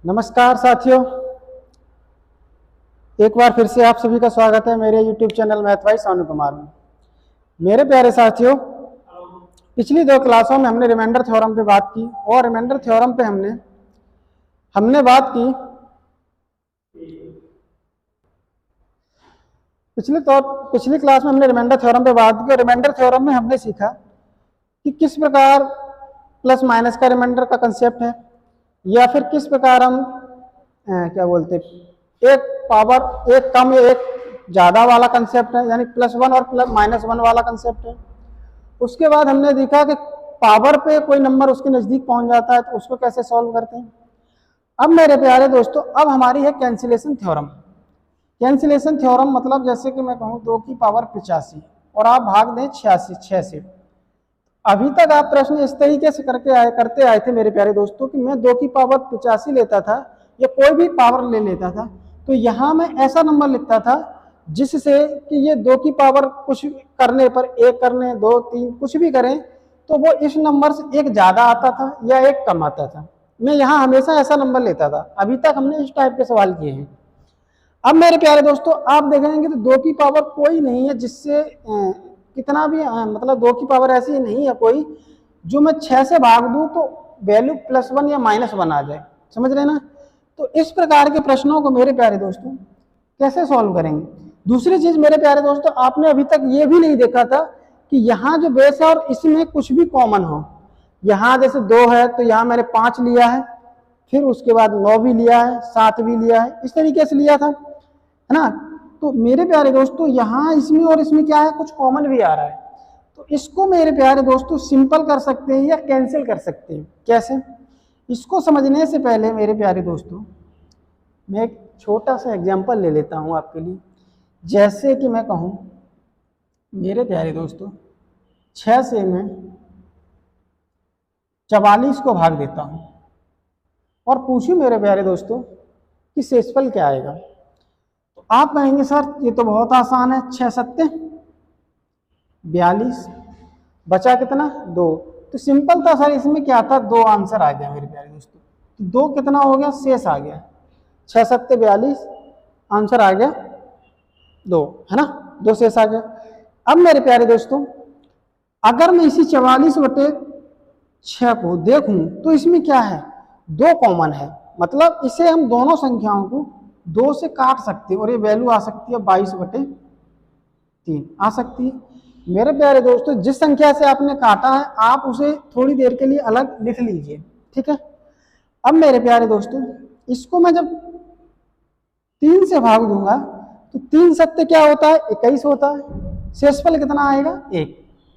नमस्कार साथियों, एक बार फिर से आप सभी का स्वागत है मेरे YouTube channel math bye Sonu Kumar में। मेरे प्यारे साथियों, पिछली दो क्लासों में हमने रिमाइंडर थ्योरम पे बात की और रिमाइंडर थ्योरम पे हमने बात की पिछली क्लास में हमने रिमाइंडर थ्योरम पे बात की और रिमाइंडर थ्योरम में हमने सीखा कि किस प्रकार प्लस माइनस का रिमाइंडर का कंसेप्ट है, या फिर किस प्रकार हम क्या बोलते एक पावर एक कम या एक ज़्यादा वाला कंसेप्ट है, यानी +1 और -1 वाला कंसेप्ट है। उसके बाद हमने देखा कि पावर पे कोई नंबर उसके नज़दीक पहुंच जाता है तो उसको कैसे सॉल्व करते हैं। अब मेरे प्यारे दोस्तों, अब हमारी है कैंसिलेशन थ्योरम। कैंसिलेशन थ्योरम मतलब जैसे कि मैं कहूँ 2 की पावर 85 और आप भाग दें 6 से। अभी तक आप प्रश्न इस तरीके से करते आए थे मेरे प्यारे दोस्तों कि मैं 2 की पावर 85 लेता था या कोई भी पावर ले लेता था, तो यहाँ मैं ऐसा नंबर लिखता था जिससे कि ये 2 की पावर कुछ करने पर 1 करने 2 3 कुछ भी करें तो वो इस नंबर से एक ज़्यादा आता था या एक कम आता था। मैं यहाँ हमेशा ऐसा नंबर लेता था। अभी तक हमने इस टाइप के सवाल किए हैं। अब मेरे प्यारे दोस्तों, आप देखेंगे तो 2 की पावर कोई नहीं है जिससे कितना भी मतलब 2 की पावर ऐसी नहीं है कोई जो मैं 6 से भाग दूं तो वैल्यू +1 या -1 आ जाए। समझ रहे ना? तो इस प्रकार के प्रश्नों को मेरे प्यारे दोस्तों कैसे सॉल्व करेंगे। दूसरी चीज मेरे प्यारे दोस्तों, आपने अभी तक ये भी नहीं देखा था कि यहाँ जो बेस है और इसमें कुछ भी कॉमन हो। यहाँ जैसे 2 है तो यहाँ मैंने 5 लिया है, फिर उसके बाद 9 भी लिया है, 7 भी लिया है, इस तरीके से लिया था, है ना। तो मेरे प्यारे दोस्तों यहाँ इसमें और इसमें क्या है, कुछ कॉमन भी आ रहा है। तो इसको मेरे प्यारे दोस्तों सिंपल कर सकते हैं या कैंसिल कर सकते हैं। कैसे, इसको समझने से पहले मेरे प्यारे दोस्तों मैं एक छोटा सा एग्जांपल ले लेता हूँ आपके लिए। जैसे कि मैं कहूँ मेरे प्यारे दोस्तों 6 से मैं 44 को भाग देता हूँ और पूछूं मेरे प्यारे दोस्तों कि शेषफल क्या आएगा, तो आप कहेंगे सर ये तो बहुत आसान है, 6 सत्ते 42, बचा कितना 2। तो सिंपल था सर, इसमें क्या था, 2 आंसर आ गया मेरे प्यारे दोस्तों। तो 2 कितना हो गया, शेष आ गया, 6 सत्ते 42, आंसर आ गया 2, है ना, 2 शेष आ गया। अब मेरे प्यारे दोस्तों अगर मैं इसी 44/6 को देखूं तो इसमें क्या है, 2 कॉमन है, मतलब इसे हम दोनों संख्याओं को 2 से काट सकते हैं और ये वैल्यू आ सकती है 22/3 आ सकती है। मेरे प्यारे दोस्तों जिस संख्या से आपने काटा है आप उसे थोड़ी देर के लिए अलग लिख लीजिए, ठीक है। अब मेरे प्यारे दोस्तों इसको मैं जब 3 से भाग दूंगा तो 3 सत्ते क्या होता है, 21 होता है। शेषफल कितना आएगा, 1।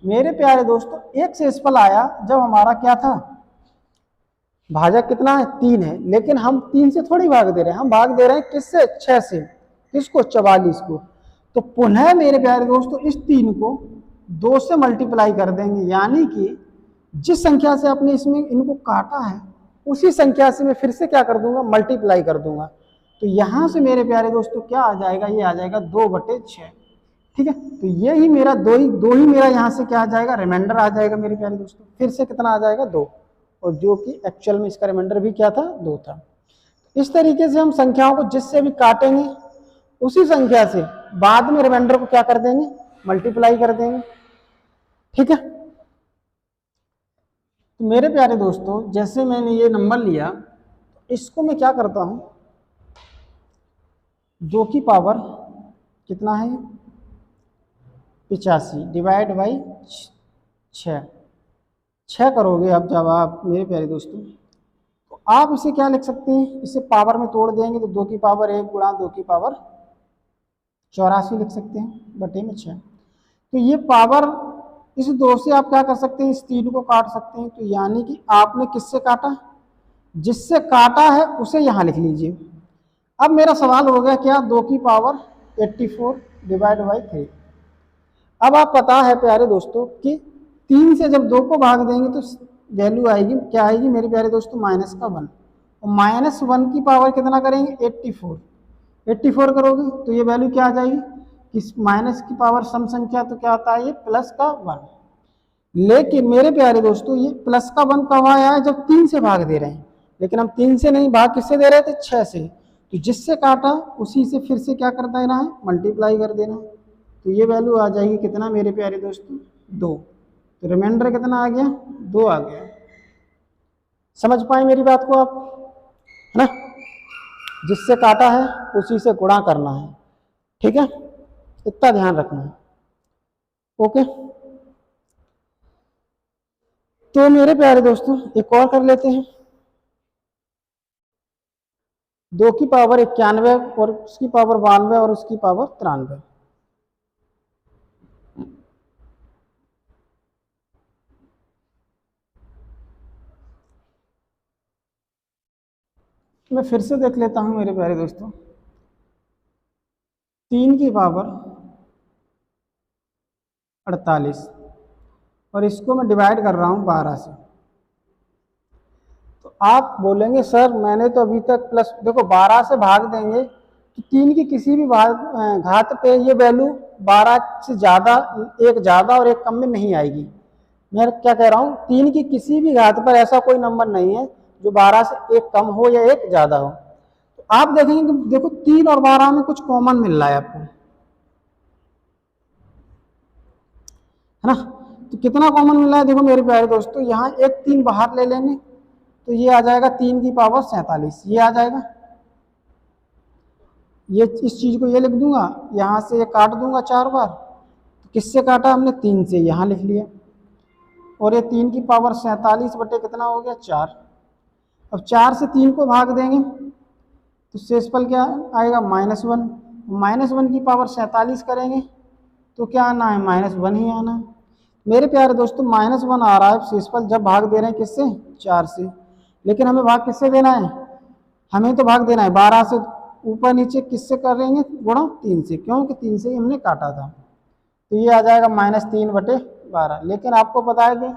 मेरे प्यारे दोस्तों एक शेषफल आया जब हमारा क्या था, भाजक कितना है, 3 है, लेकिन हम 3 से थोड़ी भाग दे रहे हैं, हम भाग दे रहे हैं किससे, 6 से। किसको, 44 को। तो पुनः मेरे प्यारे दोस्तों इस 3 को 2 से मल्टीप्लाई कर देंगे, यानी कि जिस संख्या से आपने इसमें इनको काटा है उसी संख्या से मैं फिर से क्या कर दूंगा, मल्टीप्लाई कर दूंगा। तो यहां से मेरे प्यारे दोस्तों क्या आ जाएगा, ये आ जाएगा 2/6, ठीक है। तो ये ही मेरा दो ही मेरा यहाँ से क्या आ जाएगा, रिमाइंडर आ जाएगा मेरे प्यारे दोस्तों। फिर से कितना आ जाएगा, 2, और जो कि एक्चुअल में इसका रिमाइंडर भी क्या था, 2 था। इस तरीके से हम संख्याओं को जिससे भी काटेंगे उसी संख्या से बाद में रिमाइंडर को क्या कर देंगे, मल्टीप्लाई कर देंगे, ठीक है। तो मेरे प्यारे दोस्तों जैसे मैंने ये नंबर लिया, इसको मैं क्या करता हूं, 2 की पावर कितना है, 85 डिवाइड बाई 6 करोगे अब जब आप मेरे प्यारे दोस्तों, तो आप इसे क्या लिख सकते हैं, इसे पावर में तोड़ देंगे तो 2 की पावर 1 गुणा 2 की पावर 84 लिख सकते हैं बटे में 6। तो ये पावर इस 2 से आप क्या कर सकते हैं, इस 3 को काट सकते हैं। तो यानी कि आपने किससे काटा, जिससे काटा है उसे यहाँ लिख लीजिए। अब मेरा सवाल हो गया क्या, 2 की पावर 84 डिवाइड बाई 3। अब आप पता है प्यारे दोस्तों कि 3 से जब 2 को भाग देंगे तो वैल्यू आएगी, क्या आएगी मेरे प्यारे दोस्तों, -1। और -1 की पावर कितना करेंगे, 84 करोगे तो ये वैल्यू क्या आ जाएगी, इस माइनस की पावर सम संख्या तो क्या आता है, ये +1। लेकिन मेरे प्यारे दोस्तों ये +1 कब आया है, जब 3 से भाग दे रहे हैं। लेकिन हम 3 से नहीं, भाग किससे दे रहे थे, 6 से। तो जिससे काटा उसी से फिर से क्या कर देना है, मल्टीप्लाई कर देना। तो ये वैल्यू आ जाएगी कितना मेरे प्यारे दोस्तों, 2। तो रिमाइंडर कितना आ गया, 2 आ गया। समझ पाए मेरी बात को आप, है ना। जिससे काटा है उसी से गुणा करना है, ठीक है, इतना ध्यान रखना है। ओके, तो मेरे प्यारे दोस्तों एक और कर लेते हैं। 2 की पावर 91 और उसकी पावर 92 और उसकी पावर 93। मैं फिर से देख लेता हूं मेरे प्यारे दोस्तों। 3 की पावर 48 और इसको मैं डिवाइड कर रहा हूं 12 से। तो आप बोलेंगे सर मैंने तो अभी तक प्लस, देखो 12 से भाग देंगे तो 3 की किसी भी घात पे ये वैल्यू 12 से ज़्यादा, एक ज़्यादा और एक कम में नहीं आएगी। मैं क्या कह रहा हूँ, 3 की किसी भी घात पर ऐसा कोई नंबर नहीं है जो 12 से एक कम हो या एक ज़्यादा हो। तो आप देखेंगे कि देखो 3 और 12 में कुछ कॉमन मिल रहा है आपको, है ना। तो कितना कॉमन मिल रहा है, देखो मेरे प्यारे दोस्तों, यहाँ एक 3 बाहर ले लेंगे तो ये आ जाएगा 3 की पावर 47, ये आ जाएगा। ये इस चीज को ये लिख दूंगा, यहाँ से ये काट दूंगा 4 बार। तो किससे काटा हमने, 3 से, यहाँ लिख लिया। और ये 3 की पावर 47 बटे कितना हो गया, 4। अब 4 से 3 को भाग देंगे तो शेषफल क्या आएगा, -1। -1 की पावर 47 करेंगे तो क्या आना है, -1 ही आना है। मेरे प्यारे दोस्तों -1 आ रहा है शेषफल जब भाग दे रहे हैं किससे, 4 से। लेकिन हमें भाग किससे देना है, हमें तो भाग देना है 12 से, ऊपर नीचे किससे करेंगे, गुणा 3 से, क्योंकि 3 से ही हमने काटा था। तो ये आ जाएगा -3 बटे 12। लेकिन आपको पता है कि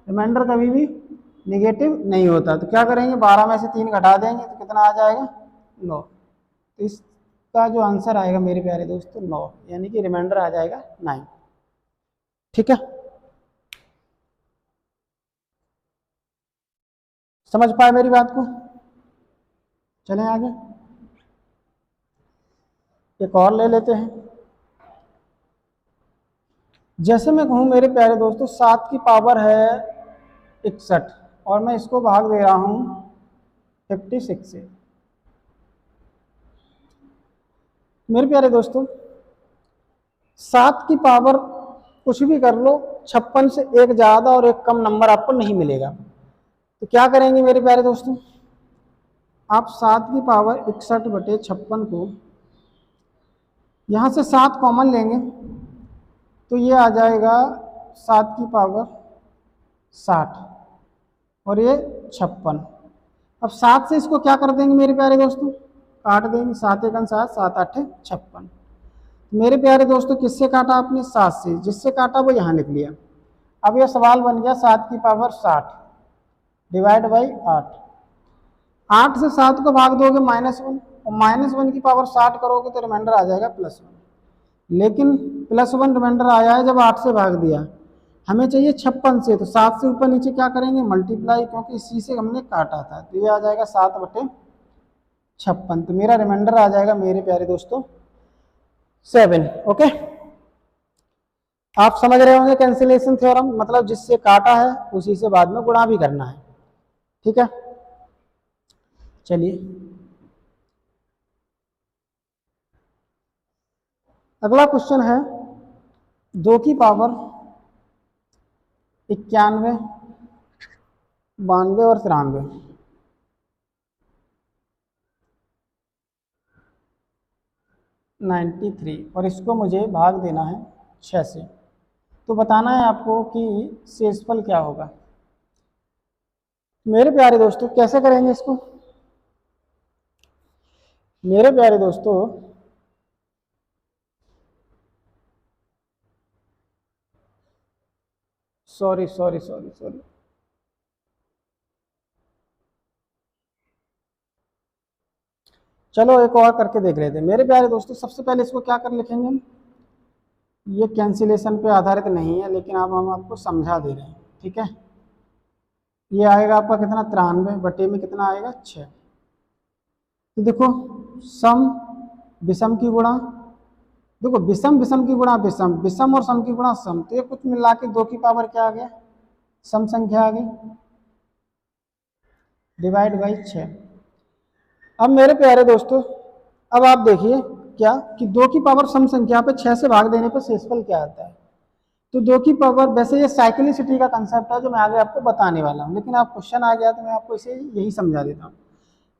रिमाइंडर कभी भी निगेटिव नहीं होता। तो क्या करेंगे, 12 में से 3 घटा देंगे तो कितना आ जाएगा, 9। तो इसका जो आंसर आएगा मेरे प्यारे दोस्तों 9, यानी कि रिमाइंडर आ जाएगा 9। ठीक है, समझ पाए मेरी बात को, चलें आगे। एक और ले लेते हैं। जैसे मैं कहूँ मेरे प्यारे दोस्तों 7 की पावर है 61 और मैं इसको भाग दे रहा हूँ 56 से। मेरे प्यारे दोस्तों 7 की पावर कुछ भी कर लो, 56 से एक ज़्यादा और एक कम नंबर आपको नहीं मिलेगा। तो क्या करेंगे मेरे प्यारे दोस्तों, आप 7 की पावर 61 बटे 56 को यहाँ से 7 कॉमन लेंगे तो ये आ जाएगा 7 की पावर 60 और ये 56। अब 7 से इसको क्या कर देंगे मेरे प्यारे दोस्तों, काट देंगे, 7 एकम 7, 7 8 56। मेरे प्यारे दोस्तों किससे काटा आपने, 7 से, जिससे काटा वो यहाँ लिख लिया। अब ये सवाल बन गया 7 की पावर 60 डिवाइड बाई 8। 8 से 7 को भाग दोगे -1 और -1 की पावर 60 करोगे तो रिमाइंडर आ जाएगा +1। लेकिन +1 रिमाइंडर आया है जब 8 से भाग दिया, हमें चाहिए 56 से। तो 7 से ऊपर नीचे क्या करेंगे, मल्टीप्लाई, क्योंकि इसी से हमने काटा था। तो ये आ जाएगा 7 बटे 56। तो मेरा रिमाइंडर आ जाएगा मेरे प्यारे दोस्तों 7। ओके, आप समझ रहे होंगे कैंसिलेशन थ्योरम, मतलब जिससे काटा है उसी से बाद में गुणा भी करना है। ठीक है, चलिए अगला क्वेश्चन है 2 की पावर 91, 92 और 93। 93 और इसको मुझे भाग देना है 6 से। तो बताना है आपको कि शेषफल क्या होगा। मेरे प्यारे दोस्तों कैसे करेंगे इसको, मेरे प्यारे दोस्तों सॉरी, चलो एक और करके देख लेते हैं। मेरे प्यारे दोस्तों सबसे पहले इसको क्या कर लिखेंगे हम, ये कैंसिलेशन पे आधारित नहीं है लेकिन अब हम आपको समझा दे रहे हैं। ठीक है, ये आएगा आपका कितना 93 बटे में कितना आएगा 6। तो देखो सम विषम की गुणा, देखो विषम विषम की गुणा विषम, विषम और सम की गुणा सम, तो ये कुछ मिला के 2 की पावर क्या आ गया, सम संख्या आ गई, डिवाइड बाई 6। अब मेरे प्यारे दोस्तों अब आप देखिए क्या कि 2 की पावर सम संख्या पे 6 से भाग देने पर शेषफल क्या आता है। तो 2 की पावर, वैसे ये साइक्लिसिटी का कंसेप्ट है जो मैं आगे आपको बताने वाला हूँ, लेकिन आप क्वेश्चन आ गया तो मैं आपको इसे यही समझा देता हूँ।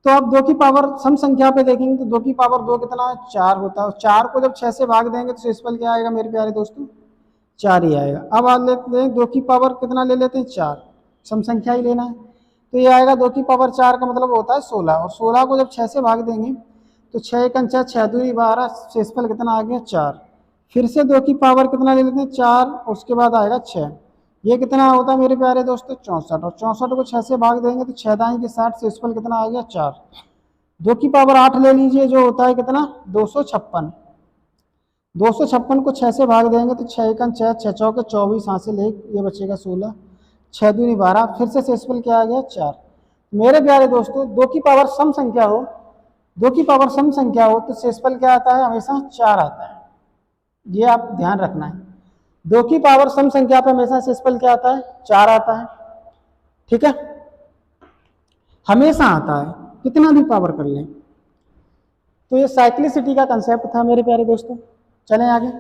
तो आप 2 की पावर सम संख्या पे देखेंगे तो 2 की पावर 2 कितना है 4 होता है, और 4 को जब 6 से भाग देंगे तो शेषफल क्या आएगा मेरे प्यारे दोस्तों, 4 ही आएगा। अब आप लेते हैं 2 की पावर कितना ले लेते हैं 4, सम संख्या ही लेना है, तो ये आएगा 2 की पावर 4 का मतलब होता है 16, और 16 को जब 6 से भाग देंगे तो 6 एकन 6, 6 दूनी 12, शेषफल कितना आ गया 4। फिर से 2 की पावर कितना ले लेते हैं 4, उसके बाद आएगा 6, ये कितना होता है मेरे प्यारे दोस्तों 64, और 64 को 6 से भाग देंगे तो 6 दाएं के 60, शेषफल कितना आ गया 4। 2 की पावर 8 ले लीजिए जो होता है कितना 256, 256 को 6 से भाग देंगे तो 6 एकन 6, 6 चौके 24, हासिल 1, ये बचेगा 16, 6 दूनी 12, फिर से शेषफल क्या आ गया 4। मेरे प्यारे दोस्तों 2 की पावर सम संख्या हो, 2 की पावर सम संख्या हो तो शेषफल क्या आता है, हमेशा 4 आता है, ये आप ध्यान रखना है। 2 की पावर सम संख्या पे हमेशा शेषफल क्या आता है 4 आता है, ठीक है, हमेशा आता है, कितना भी पावर कर लें। तो ये साइक्लिसिटी का कंसेप्ट था मेरे प्यारे दोस्तों। चलें आगे।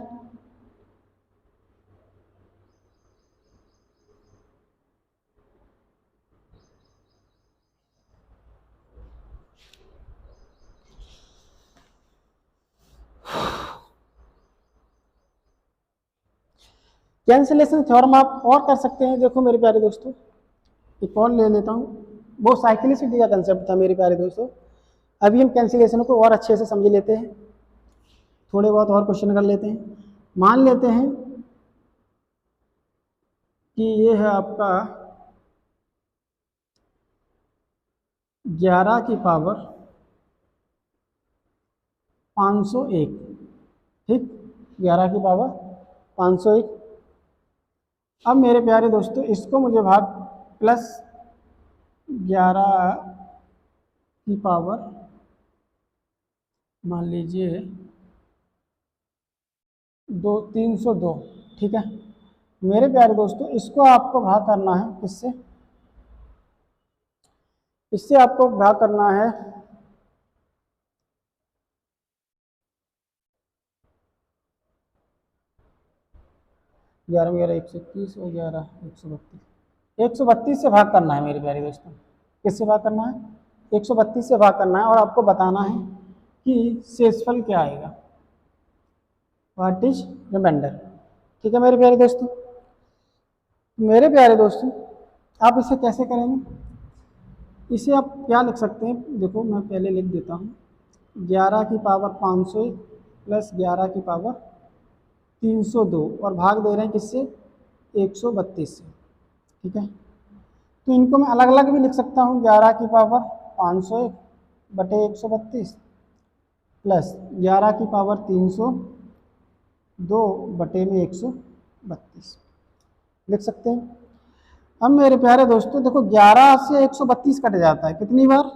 कैंसिलेशन थ्योरम आप और कर सकते हैं। देखो मेरे प्यारे दोस्तों एक और ले लेता हूँ, वो साइक्लिसिटी का कंसेप्ट था मेरे प्यारे दोस्तों। अभी हम कैंसिलेशन को और अच्छे से समझ लेते हैं, थोड़े बहुत और क्वेश्चन कर लेते हैं। मान लेते हैं कि ये है आपका 11 की पावर 501, ठीक, 11 की पावर 501। अब मेरे प्यारे दोस्तों इसको मुझे भाग प्लस 11 की पावर मान लीजिए 302, ठीक है। मेरे प्यारे दोस्तों इसको आपको भाग करना है किससे, इससे आपको भाग करना है 11 में 11 121 और 11 132, 132 से भाग करना है मेरे प्यारे दोस्तों। किससे भाग करना है, 132 से भाग करना है, और आपको बताना है कि शेषफल क्या आएगा, व्हाट इज रिमाइंडर, ठीक है मेरे प्यारे दोस्तों। मेरे प्यारे दोस्तों आप इसे कैसे करेंगे, इसे आप क्या लिख सकते हैं, देखो मैं पहले लिख देता हूँ 11 की पावर 501 प्लस 11 की पावर 302, और भाग दे रहे हैं किससे 132 से, ठीक है। तो इनको मैं अलग अलग भी लिख सकता हूँ, 11 की पावर 501 बटे 132 प्लस 11 की पावर 302 बटे में 132 लिख सकते हैं। अब मेरे प्यारे दोस्तों देखो 11 से 132 कट जाता है कितनी बार,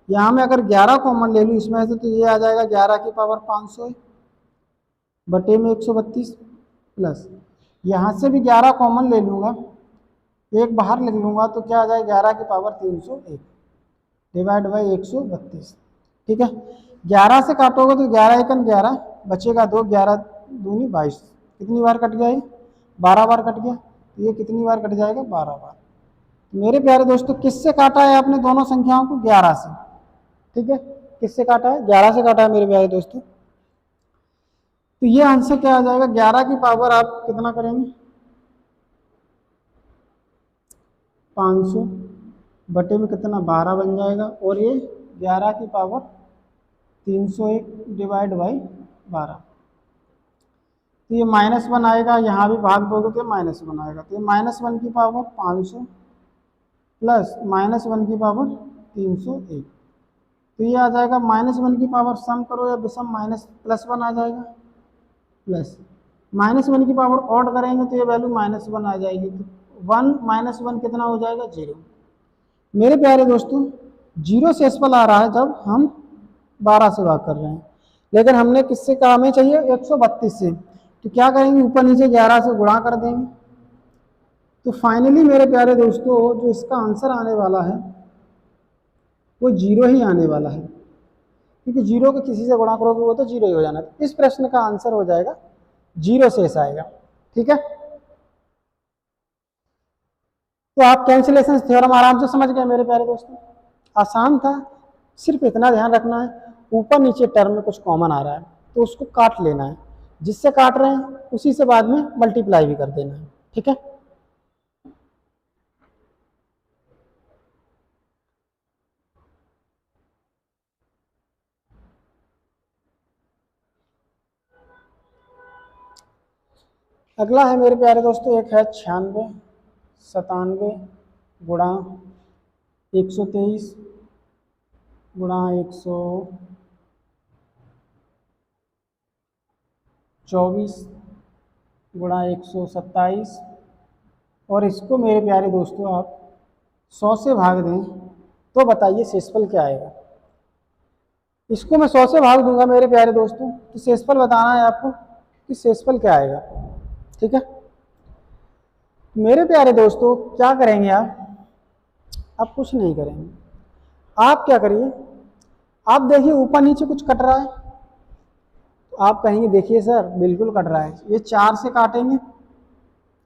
यहाँ में अगर 11 कॉमन ले लूँ इसमें से तो ये आ जाएगा 11 की पावर 501 बटे में 132 प्लस यहाँ से भी 11 कॉमन ले लूँगा, एक बाहर लिख लूँगा तो क्या आ जाएगा 11 की पावर 301 डिवाइड बाई 132, ठीक है। 11 से काटोगे तो 11 एकन 11 बचेगा 2, 11 दूनी 22, कितनी बार कट गया ये 12 बार कट गया, तो ये कितनी बार कट जाएगा 12 बार। मेरे प्यारे दोस्तों किससे काटा है आपने दोनों संख्याओं को 11 से, ठीक है, किससे काटा है 11 से काटा है मेरे प्यारे दोस्तों। तो ये आंसर क्या आ जाएगा 11 की पावर आप कितना करेंगे 500 बटे में कितना 12 बन जाएगा, और ये 11 की पावर 301 डिवाइड बाई 12, तो ये -1 आएगा, यहाँ भी भाग दोगे तो -1 आएगा, तो ये -1 की पावर 500 प्लस -1 की पावर 301, तो ये आ जाएगा -1 की पावर सम करो या विषम +1 आ जाएगा, प्लस -1 की पावर ऑड करेंगे तो ये वैल्यू -1 आ जाएगी, तो 1 -1 कितना हो जाएगा 0, मेरे प्यारे दोस्तों, 0 शेषफल आ रहा है जब हम 12 से भाग कर रहे हैं, लेकिन हमने किससे कहा हमें चाहिए 132 से, तो क्या करेंगे ऊपर नीचे 11 से गुणा कर देंगे। तो फाइनली मेरे प्यारे दोस्तों जो इसका आंसर आने वाला है वो 0 ही आने वाला है, क्योंकि 0 को किसी से गुणा करोगे वो तो 0 ही हो जाना। तो इस प्रश्न का आंसर हो जाएगा 0 शेष आएगा। ठीक है, तो आप कैंसिलेशन थ्योरम आराम से समझ गए मेरे प्यारे दोस्तों, आसान था। सिर्फ इतना ध्यान रखना है ऊपर नीचे टर्म में कुछ कॉमन आ रहा है तो उसको काट लेना है, जिससे काट रहे हैं उसी से बाद में मल्टीप्लाई भी कर देना है। ठीक है, अगला है मेरे प्यारे दोस्तों, एक है 96 97 गुणा 123 गुणा 124 गुणा 127, और इसको मेरे प्यारे दोस्तों आप 100 से भाग दें तो बताइए शेषफल क्या आएगा। इसको मैं 100 से भाग दूंगा मेरे प्यारे दोस्तों, तो शेषफल बताना है आपको कि शेषफल क्या आएगा। ठीक है, मेरे प्यारे दोस्तों क्या करेंगे आप कुछ नहीं करेंगे। आप क्या करिए, आप देखिए ऊपर नीचे कुछ कट रहा है, तो आप कहेंगे देखिए सर बिल्कुल कट रहा है, ये 4 से काटेंगे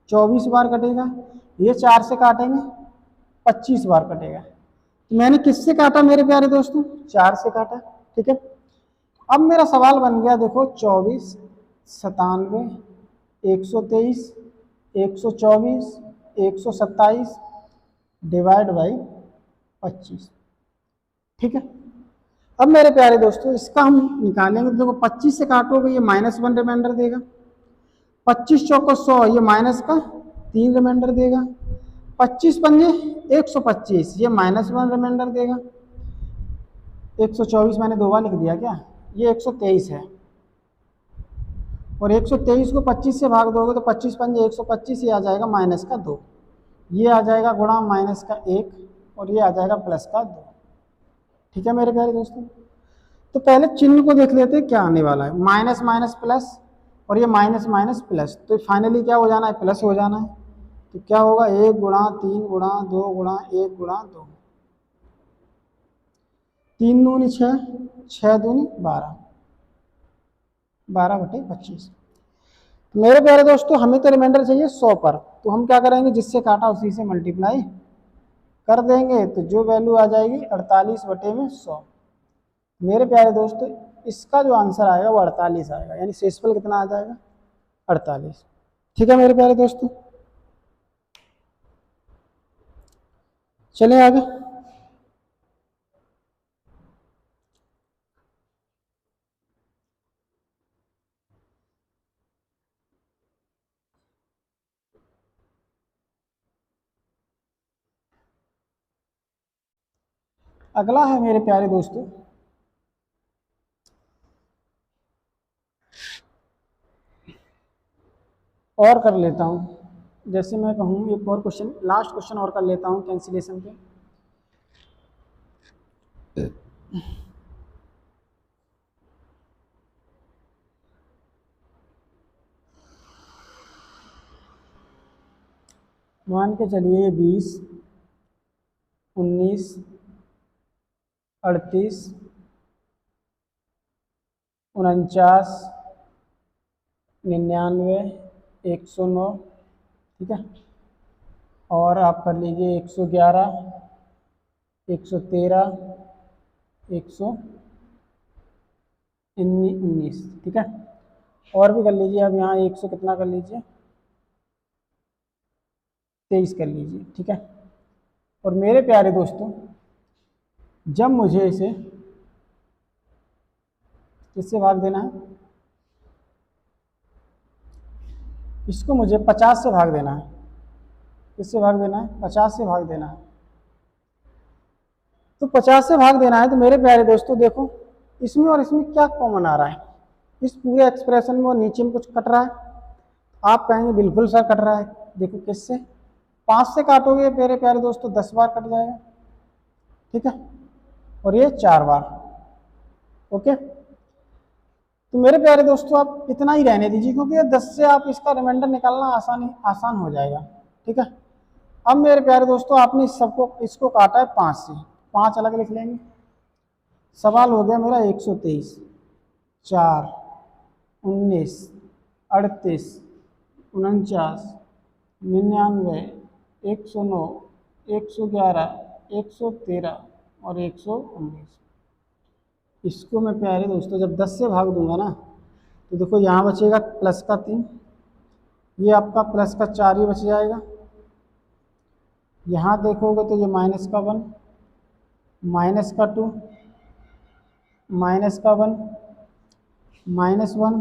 24 बार कटेगा, ये 4 से काटेंगे 25 बार कटेगा। तो मैंने किससे काटा मेरे प्यारे दोस्तों, 4 से काटा। ठीक है, अब मेरा सवाल बन गया, देखो 24 97 123 124 127 डिवाइड बाई 25। ठीक है, अब मेरे प्यारे दोस्तों इसका हम निकालेंगे, तो देखो 25 से काटोगे ये -1 रिमाइंडर देगा, 25 चौको 100 ये माइनस का 3 रिमाइंडर देगा, 25 पंजे 125 ये -1 रिमाइंडर देगा, 124 मैंने 2 बार लिख दिया क्या, ये 123 है, और 123 को 25 से भाग दोगे तो 25 पंजे 125 ये आ जाएगा -2, ये आ जाएगा गुणा -1 और ये आ जाएगा +2। ठीक है मेरे प्यारे दोस्तों, तो पहले चिन्ह को देख लेते हैं क्या आने वाला है, माइनस माइनस प्लस, और ये माइनस माइनस प्लस, तो फाइनली क्या हो जाना है, प्लस हो जाना है। तो क्या होगा 1 गुणा 3 गुणा 2 गुणा 1 गुणा 2, 3 दूनी 6 6 दूनी 12 12/25। मेरे प्यारे दोस्तों हमें तो रिमाइंडर चाहिए 100 पर, तो हम क्या करेंगे जिससे काटा उसी से मल्टीप्लाई कर देंगे, तो जो वैल्यू आ जाएगी 48/100। मेरे प्यारे दोस्तों इसका जो आंसर आएगा वो 48 आएगा, यानी शेषफल कितना आ जाएगा 48। ठीक है मेरे प्यारे दोस्तों, चलें आगे। अगला है मेरे प्यारे दोस्तों और कर लेता हूँ, जैसे मैं कहूँ एक और क्वेश्चन, लास्ट क्वेश्चन और कर लेता हूँ कैंसिलेशन पे। मान के चलिए 20 19 38 49 99 109। ठीक है, और आप कर लीजिए 111 113 119। ठीक है, और भी कर लीजिए, अब यहाँ 100 कितना कर लीजिए 23 कर लीजिए। ठीक है, और मेरे प्यारे दोस्तों जब मुझे इसे किससे भाग देना है, इसको मुझे 50 से भाग देना है। किससे भाग देना है, 50 से भाग देना है। तो 50 से भाग देना है, तो मेरे प्यारे दोस्तों देखो इसमें और इसमें क्या कॉमन आ रहा है, इस पूरे एक्सप्रेशन में और नीचे में कुछ कट रहा है। आप कहेंगे बिल्कुल सर कट रहा है, देखो किससे, 5 से काटोगे मेरे प्यारे दोस्तों 10 बार कट जाएगा, ठीक है, और ये 4 बार। ओके, तो मेरे प्यारे दोस्तों आप इतना ही रहने दीजिए, क्योंकि 10 से आप इसका रिमाइंडर निकालना आसान हो जाएगा। ठीक है, अब मेरे प्यारे दोस्तों आपने इसको काटा है 5 से, 5 अलग लिख लेंगे। सवाल हो गया मेरा 123, 4, 19, 38, 49, 99, 109, 111, 113 और 119। इसको मैं प्यारे दोस्तों जब 10 से भाग दूंगा ना, तो देखो यहाँ बचेगा प्लस का 3, ये आपका प्लस का 4 ही बच जाएगा। यहाँ देखोगे तो ये माइनस का 1, माइनस का 2, माइनस का 1, -1,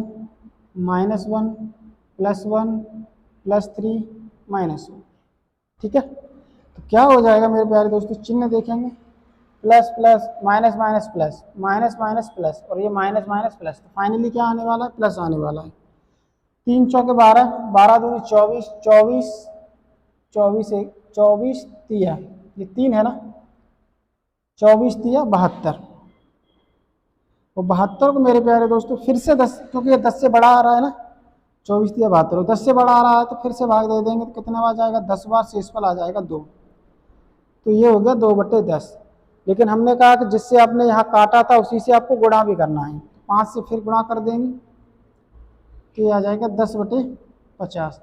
-1, +1, +3, -1। ठीक है, तो क्या हो जाएगा मेरे प्यारे दोस्तों, चिन्ह देखेंगे, plus plus minus minus plus, minus minus plus, और ये माइनस माइनस प्लस, तो फाइनली क्या आने वाला है, प्लस आने वाला है। 3 चौके 12, 12 दूनी 24, 24, 24 एक 24 तिया, ये 3 है ना, 24 तिया 72, और 72 को मेरे प्यारे दोस्तों फिर से 10, क्योंकि ये 10 से बड़ा आ रहा है ना, 24 तिया 72, 10 से बड़ा आ रहा है तो फिर से भाग दे देंगे, तो कितने बार जाएगा, 10 बार, शेषफल आ जाएगा 2। तो ये हो गया 2/10। लेकिन हमने कहा कि जिससे आपने यहाँ काटा था उसी से आपको गुणा भी करना है, 5 से फिर गुणा कर देंगे तो ये आ जाएगा 10/50।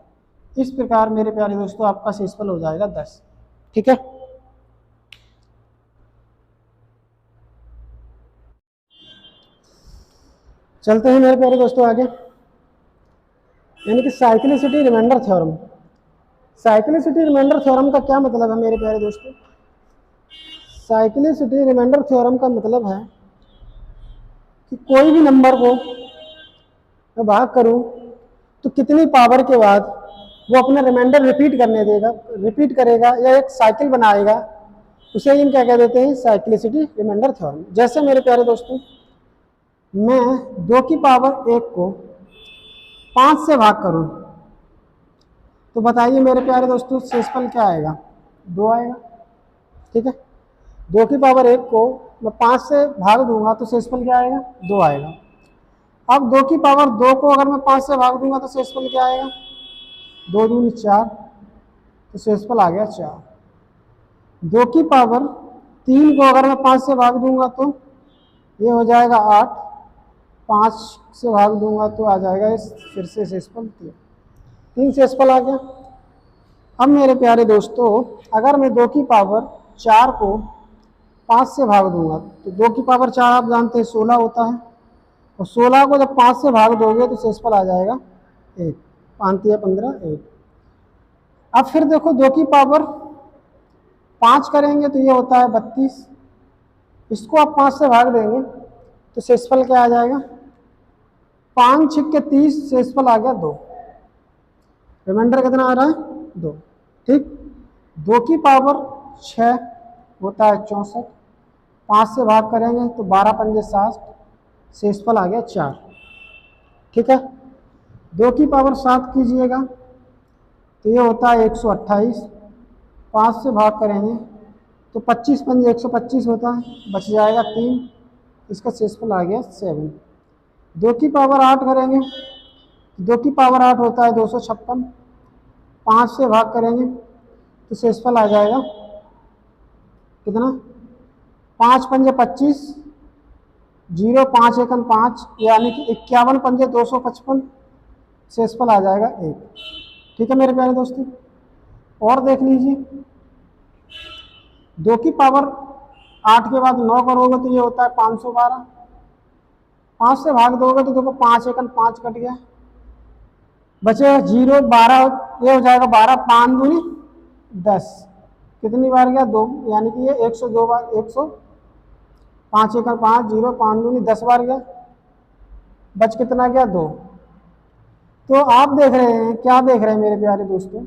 इस प्रकार मेरे प्यारे दोस्तों आपका शेषफल हो जाएगा 10। ठीक है, चलते हैं मेरे प्यारे दोस्तों आगे, यानी कि cyclicity remainder theorem. Cyclicity remainder theorem का क्या मतलब है मेरे प्यारे दोस्तों? साइक्लिसिटी रिमाइंडर थ्योरम का मतलब है कि कोई भी नंबर को मैं भाग करूं तो कितनी पावर के बाद वो अपना रिमाइंडर रिपीट करेगा या एक साइकिल बनाएगा, उसे इन क्या कह देते हैं, साइक्लिसिटी रिमाइंडर थ्योरम। जैसे मेरे प्यारे दोस्तों मैं 2 की पावर 1 को 5 से भाग करूं, तो बताइए मेरे प्यारे दोस्तों शेषफल क्या आएगा, 2 आएगा। ठीक है, 2 की पावर 1 को मैं 5 से भाग दूंगा तो शेषफल क्या आएगा, 2 आएगा। अब 2 की पावर 2 को अगर मैं 5 से भाग दूंगा तो शेषफल क्या आएगा, 2 दूनी 4, तो शेषफल आ गया 4। 2 की पावर 3 को अगर मैं 5 से भाग दूंगा तो ये हो जाएगा 8, 5 से भाग दूंगा तो आ जाएगा इस फिर से शेषफल 3 शेषफल आ गया। अब मेरे प्यारे दोस्तों अगर मैं 2 की पावर 4 को 5 से भाग दूंगा तो 2 की पावर 4 आप जानते हैं 16 होता है, और 16 को जब 5 से भाग दोगे तो शेषफल आ जाएगा 1, 5 या 15, 1। अब फिर देखो 2 की पावर 5 करेंगे तो ये होता है 32, इसको आप 5 से भाग देंगे तो शेषफल क्या आ जाएगा, 5 छिक्के 30, शेषफल आ गया 2। रिमाइंडर कितना आ रहा है, 2। ठीक, 2 की पावर 6 होता है 64, 5 से भाग करेंगे तो 12 पंजे 60, शेषफल आ गया 4। ठीक है, 2 की पावर 7 कीजिएगा तो ये होता है 128, 5 से भाग करेंगे तो 25 पंजे 125 होता है, बच जाएगा 3, इसका शेषफल आ गया 7। 2 की पावर 8 करेंगे, 2 की पावर 8 होता है 256, 5 से भाग करेंगे तो शेषफल आ जाएगा कितना, 5 पंजे 25, 0, 5 एकम 5, यानी कि 51 पंजे 255, शेषफल आ जाएगा 1। ठीक है मेरे प्यारे दोस्तों, और देख लीजिए 2 की पावर 8 के बाद 9 करोगे तो ये होता है 512, 5 से भाग दोगे तो देखो 5 एकम 5 कट गया, बचेगा 0, 12, ये हो जाएगा 12, 5 दूनी 10, कितनी बार गया, 2, यानी कि ये 102 बार, 100, 5 एकम 5, 0, 5 दूनी 10 बार गया, बच कितना गया, 2। तो आप देख रहे हैं, क्या देख रहे हैं मेरे प्यारे दोस्तों,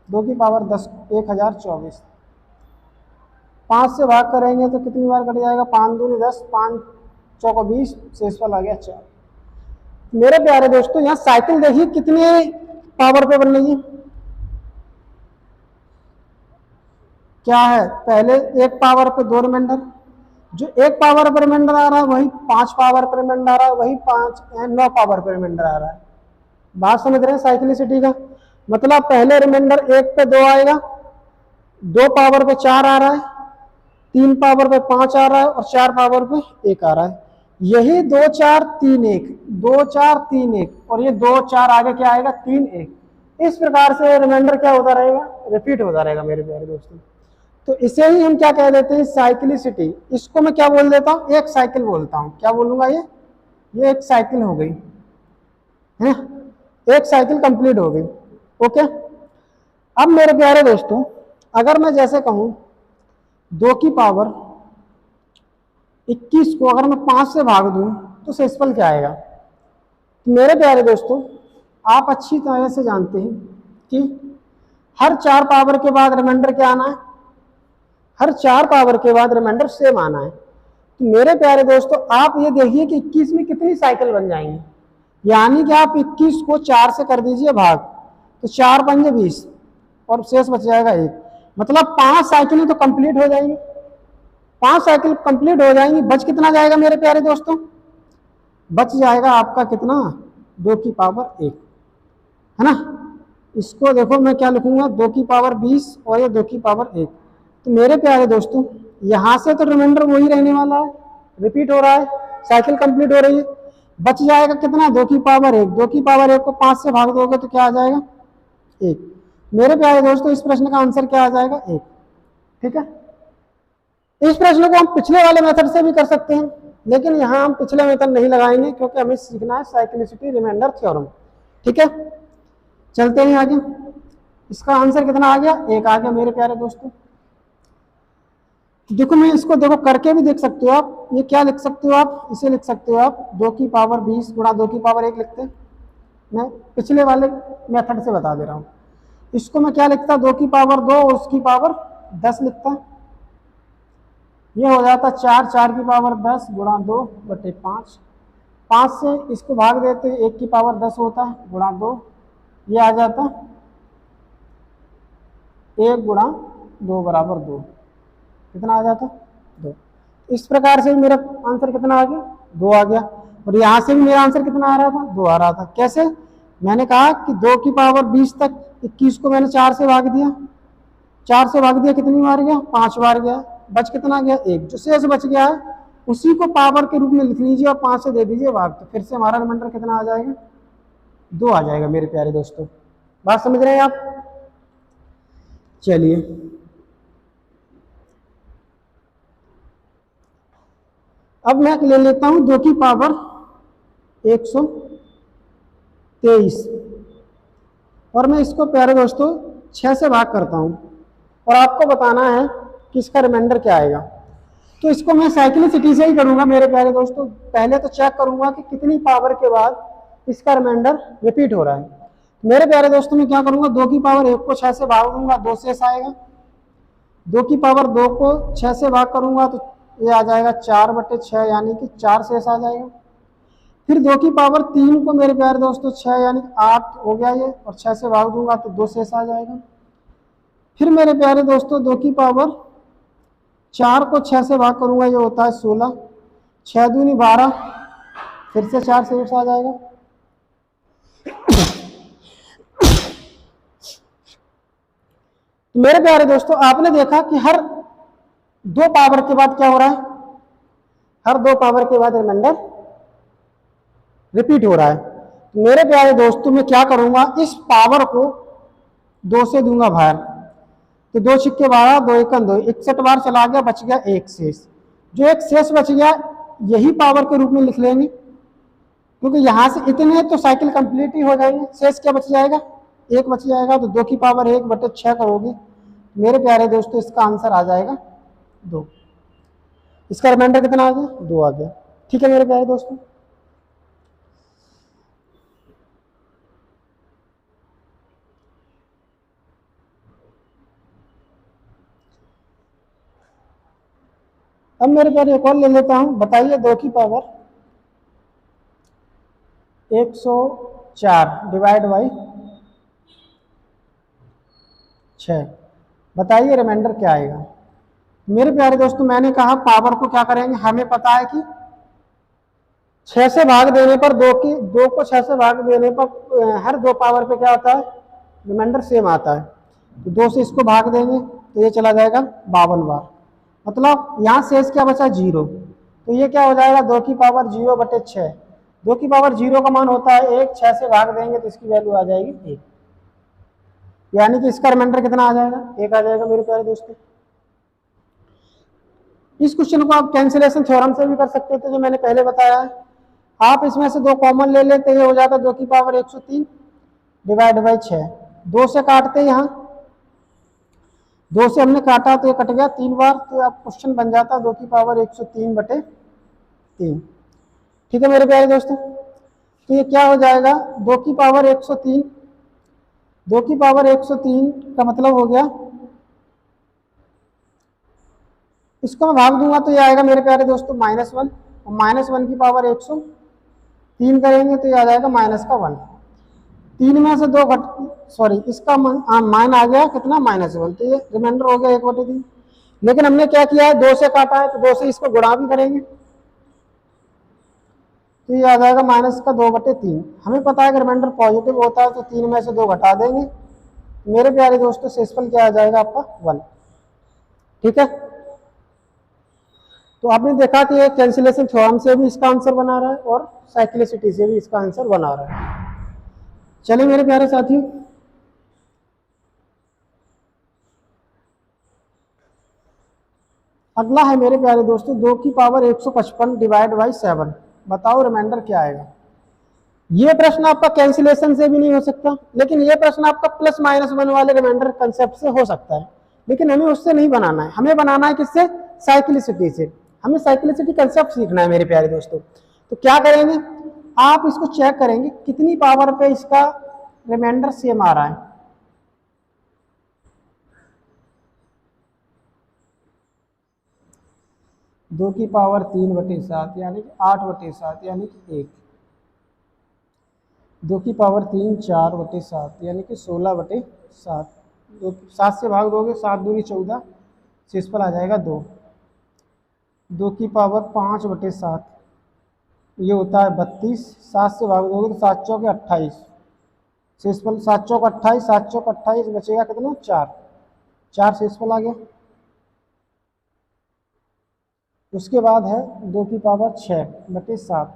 2 की पावर 10, 1024, 5 से भाग करेंगे तो कितनी बार कट जाएगा, 5 दूनी 10, 5 चौको 20, शेषफल आ गया 4। मेरे प्यारे दोस्तों यहाँ साइकिल देखिए कितने पावर पे बन रही है, क्या है, पहले एक पावर पे दो रिमाइंडर, जो एक पावर पर रिमाइंडर आ रहा है वही 5 पावर पर रिमाइंडर आ रहा है, वही 9 पावर पर रिमाइंडर आ रहा है। बात समझ रहे हैं साइक्लिसिटी का? मतलब पहले रिमाइंडर 1 पे 2 आएगा, 2 पावर पे 4 आ रहा है, 3 पावर पे 5 आ रहा है और 4 पावर पे 1 आ रहा है। यही 2 4 3 1, 2 4 3 1 और ये 2 4 आगे क्या आएगा, 3 1। इस प्रकार से रिमाइंडर क्या होता रहेगा, रिपीट होता रहेगा मेरे प्यारे दोस्तों। तो इसे ही हम क्या कह देते हैं, साइक्लिसिटी। इसको मैं क्या बोल देता हूँ, एक साइकिल बोलता हूँ। क्या बोलूंगा, ये एक साइकिल हो गई है, एक साइकिल कंप्लीट हो गई। ओके, अब मेरे प्यारे दोस्तों अगर मैं जैसे कहूं 2 की पावर 21 को अगर मैं 5 से भाग दूं तो शेषफल क्या आएगा। तो मेरे प्यारे दोस्तों आप अच्छी तरह से जानते हैं कि हर 4 पावर के बाद रिमाइंडर क्या आना है, हर 4 पावर के बाद रिमाइंडर सेम आना है। तो मेरे प्यारे दोस्तों आप ये देखिए कि 21 में कितनी साइकिल बन जाएंगी, यानी कि आप 21 को 4 से कर दीजिए भाग, तो 4 पंजे 20 और शेष बच जाएगा 1। मतलब 5 साइकिलें तो कंप्लीट हो जाएंगी, 5 साइकिल कंप्लीट हो जाएंगी। बच कितना जाएगा मेरे प्यारे दोस्तों, बच जाएगा आपका कितना, 2 की पावर 1, है ना। इसको देखो मैं क्या लिखूंगा, 2 की पावर 20 और ये 2 की पावर 1। तो मेरे प्यारे दोस्तों यहां से तो रिमाइंडर वही रहने वाला है, रिपीट हो रहा है, साइकिल कंप्लीट हो रही है। बच जाएगा कितना, 2 की पावर 1। 2 की पावर 1 को 5 से भाग दोगे तो क्या आ जाएगा, 1। मेरे प्यारे दोस्तों इस प्रश्न का आंसर क्या आ जाएगा, 1। ठीक है, इस प्रश्न को हम पिछले वाले मेथड से भी कर सकते हैं, लेकिन यहां हम पिछले मेथड नहीं लगाएंगे क्योंकि हमें सीखना है साइक्लिसिटी रिमाइंडर थ्योरम। ठीक है, चलते हैं आगे। इसका आंसर कितना आ गया, 1 आ गया मेरे प्यारे दोस्तों। देखो मैं इसको देखो करके भी देख सकते हो आप, ये क्या लिख सकते हो आप, इसे लिख सकते हो आप 2 की पावर 20 गुणा 2 की पावर 1 लिखते हैं। मैं पिछले वाले मेथड से बता दे रहा हूं। इसको मैं क्या लिखता, 2 की पावर 2 और उसकी पावर 10 लिखता। ये हो जाता 4 की पावर 10 गुणा 2 बटे 5। 5 से इसको भाग देते 1 की पावर 10 होता है गुणा 2, ये आ जाता 1 गुणा 2 बराबर 2। कितना आ जाता, 2। इस प्रकार से मेरा आंसर कितना आ गया, 2 आ गया। और यहां से भी मेरा आंसर कितना आ रहा था, 2 आ रहा था। कैसे, मैंने कहा कि 2 की पावर 20 तक 21 को मैंने 4 से भाग दिया, 4 से भाग दिया कितनी बार गया, 5 बार गया। बच कितना गया, 1। जो शेष बच गया है उसी को पावर के रूप में लिख लीजिए और 5 से दे दीजिए भाग, तो फिर से हमारा रिमाइंडर कितना आ जाएगा, 2 आ जाएगा मेरे प्यारे दोस्तों। बात समझ रहे हैं आप? चलिए अब मैं ले लेता हूं 2 की पावर 123 और मैं इसको प्यारे दोस्तों 6 से भाग करता हूं और आपको बताना है कि इसका रिमाइंडर क्या आएगा। तो इसको मैं साइक्लिसिटी से ही करूंगा मेरे प्यारे दोस्तों। पहले तो चेक करूंगा कि कितनी पावर के बाद इसका रिमाइंडर रिपीट हो रहा है। मेरे प्यारे दोस्तों मैं क्या करूंगा, 2 की पावर 1 को 6 से भाग दूंगा, 2 शेष आएगा। 2 की पावर 2 को 6 से भाग करूंगा तो ये आ जाएगा 4 बटे 6, यानी कि 4 शेष आ जाएगा। फिर 2 की पावर 3 को मेरे प्यारे दोस्तों 6 यानी 8 हो गया ये, और 6 से भाग दूंगा तो 2 शेष आ जाएगा। फिर मेरे प्यारे दोस्तों 2 की पावर 4 को 6 से भाग करूंगा, ये होता है 16, 6 दूनी 12, फिर से 4 शेष आ जाएगा। मेरे प्यारे दोस्तों आपने देखा कि हर 2 पावर के बाद क्या हो रहा है, हर 2 पावर के बाद रिमाइंडर रिपीट हो रहा है। मेरे प्यारे दोस्तों मैं क्या करूंगा, इस पावर को 2 से दूंगा बाहर, तो 2 छिक्के 12, 2 एकम 2, 61 बार चला गया, बच गया 1 शेष। जो 1 शेष बच गया यही पावर के रूप में लिख लेंगे, क्योंकि यहां से इतने तो साइकिल कंप्लीट ही हो जाएंगे। शेष क्या बच जाएगा, 1 बच जाएगा। तो 2 की पावर 1 बटे 6 करोगे मेरे प्यारे दोस्तों, इसका आंसर आ जाएगा 2। इसका रिमाइंडर कितना आ गया, 2 आ गया। ठीक है मेरे प्यारे दोस्तों, अब मेरे प्यारे एक और ले लेता हूं। बताइए 2 की पावर 104 डिवाइड बाई 6, बताइए रिमाइंडर क्या आएगा। मेरे प्यारे दोस्तों मैंने कहा पावर को क्या करेंगे, हमें पता है कि 6 से भाग देने पर 2 को 6 से भाग देने पर हर 2 पावर पे क्या होता है, रिमाइंडर सेम आता है। तो 2 से इसको भाग देंगे तो ये चला जाएगा 52 बार, मतलब यहाँ शेष क्या बचा 0। तो ये क्या हो जाएगा 2 की पावर 0/6। 2 की पावर 0 का मान होता है 1, 6 से भाग देंगे तो इसकी वैल्यू आ जाएगी 1, यानी कि इसका रिमाइंडर कितना आ जाएगा, 1 आ जाएगा मेरे प्यारे दोस्तों। इस क्वेश्चन को आप कैंसिलेशन थ्योरम से भी कर सकते थे जो मैंने पहले बताया है। आप इसमें से 2 कॉमन ले लेते, ये हो जाता 2 की पावर 103 डिवाइड बाई 6। 2 से काटते यहाँ, 2 से हमने काटा तो ये कट गया 3 बार, तो अब क्वेश्चन बन जाता 2 की पावर 103/3। ठीक है मेरे प्यारे दोस्तों, तो ये क्या हो जाएगा 2 की पावर 103, 2 की पावर 103 का मतलब हो गया, इसको मैं भाग दूंगा तो ये आएगा मेरे प्यारे दोस्तों -1, और -1 की पावर 103 करेंगे तो ये आ जाएगा -1। 3 में से 2 सॉरी इसका मान आ गया कितना -1, तो ये रिमाइंडर हो गया 1/3। लेकिन हमने क्या किया है 2 से काटा है तो 2 से इसको गुणा भी करेंगे तो ये आ जाएगा -2/3। हमें पता है कि रिमाइंडर पॉजिटिव होता है तो 3 में से 2 घटा देंगे, मेरे प्यारे दोस्तों शेषफल क्या आ जाएगा आपका 1। ठीक है, तो आपने देखा कि ये कैंसिलेशन थ्योरम से भी इसका आंसर बना रहा है और साइक्लिसिटी से भी इसका आंसर बना रहा है। चलिए मेरे प्यारे साथियों, अगला है मेरे प्यारे दोस्तों 2 की पावर 155 डिवाइड बाई 7। बताओ रिमाइंडर क्या आएगा। ये प्रश्न आपका कैंसिलेशन से भी नहीं हो सकता, लेकिन ये प्रश्न आपका +-1 वाले रिमाइंडर कंसेप्ट से हो सकता है, लेकिन हमें उससे नहीं बनाना है, हमें बनाना है किससे, साइक्लिसिटी से। हमें साइक्लिसिटी कंसेप्ट सीखना है मेरे प्यारे दोस्तों। तो क्या करेंगे, आप इसको चेक करेंगे कितनी पावर पे इसका रिमाइंडर सेम आ रहा है। दो की पावर 3/7 यानी कि 8/7 यानी कि 1। 2 की पावर 3 4/7 यानी कि 16/7। 7 से भाग दोगे 7 दूनी 14, शेषफल आ जाएगा 2। 2 की पावर 5/7 ये होता है 32। 7 से भाग दोगे तो 7 चौके 28, शेषफल 7 चौक 28, 7 चौक 28 बचेगा कितना 4 शेषफल आ गया। उसके बाद है 2 की पावर 6/7,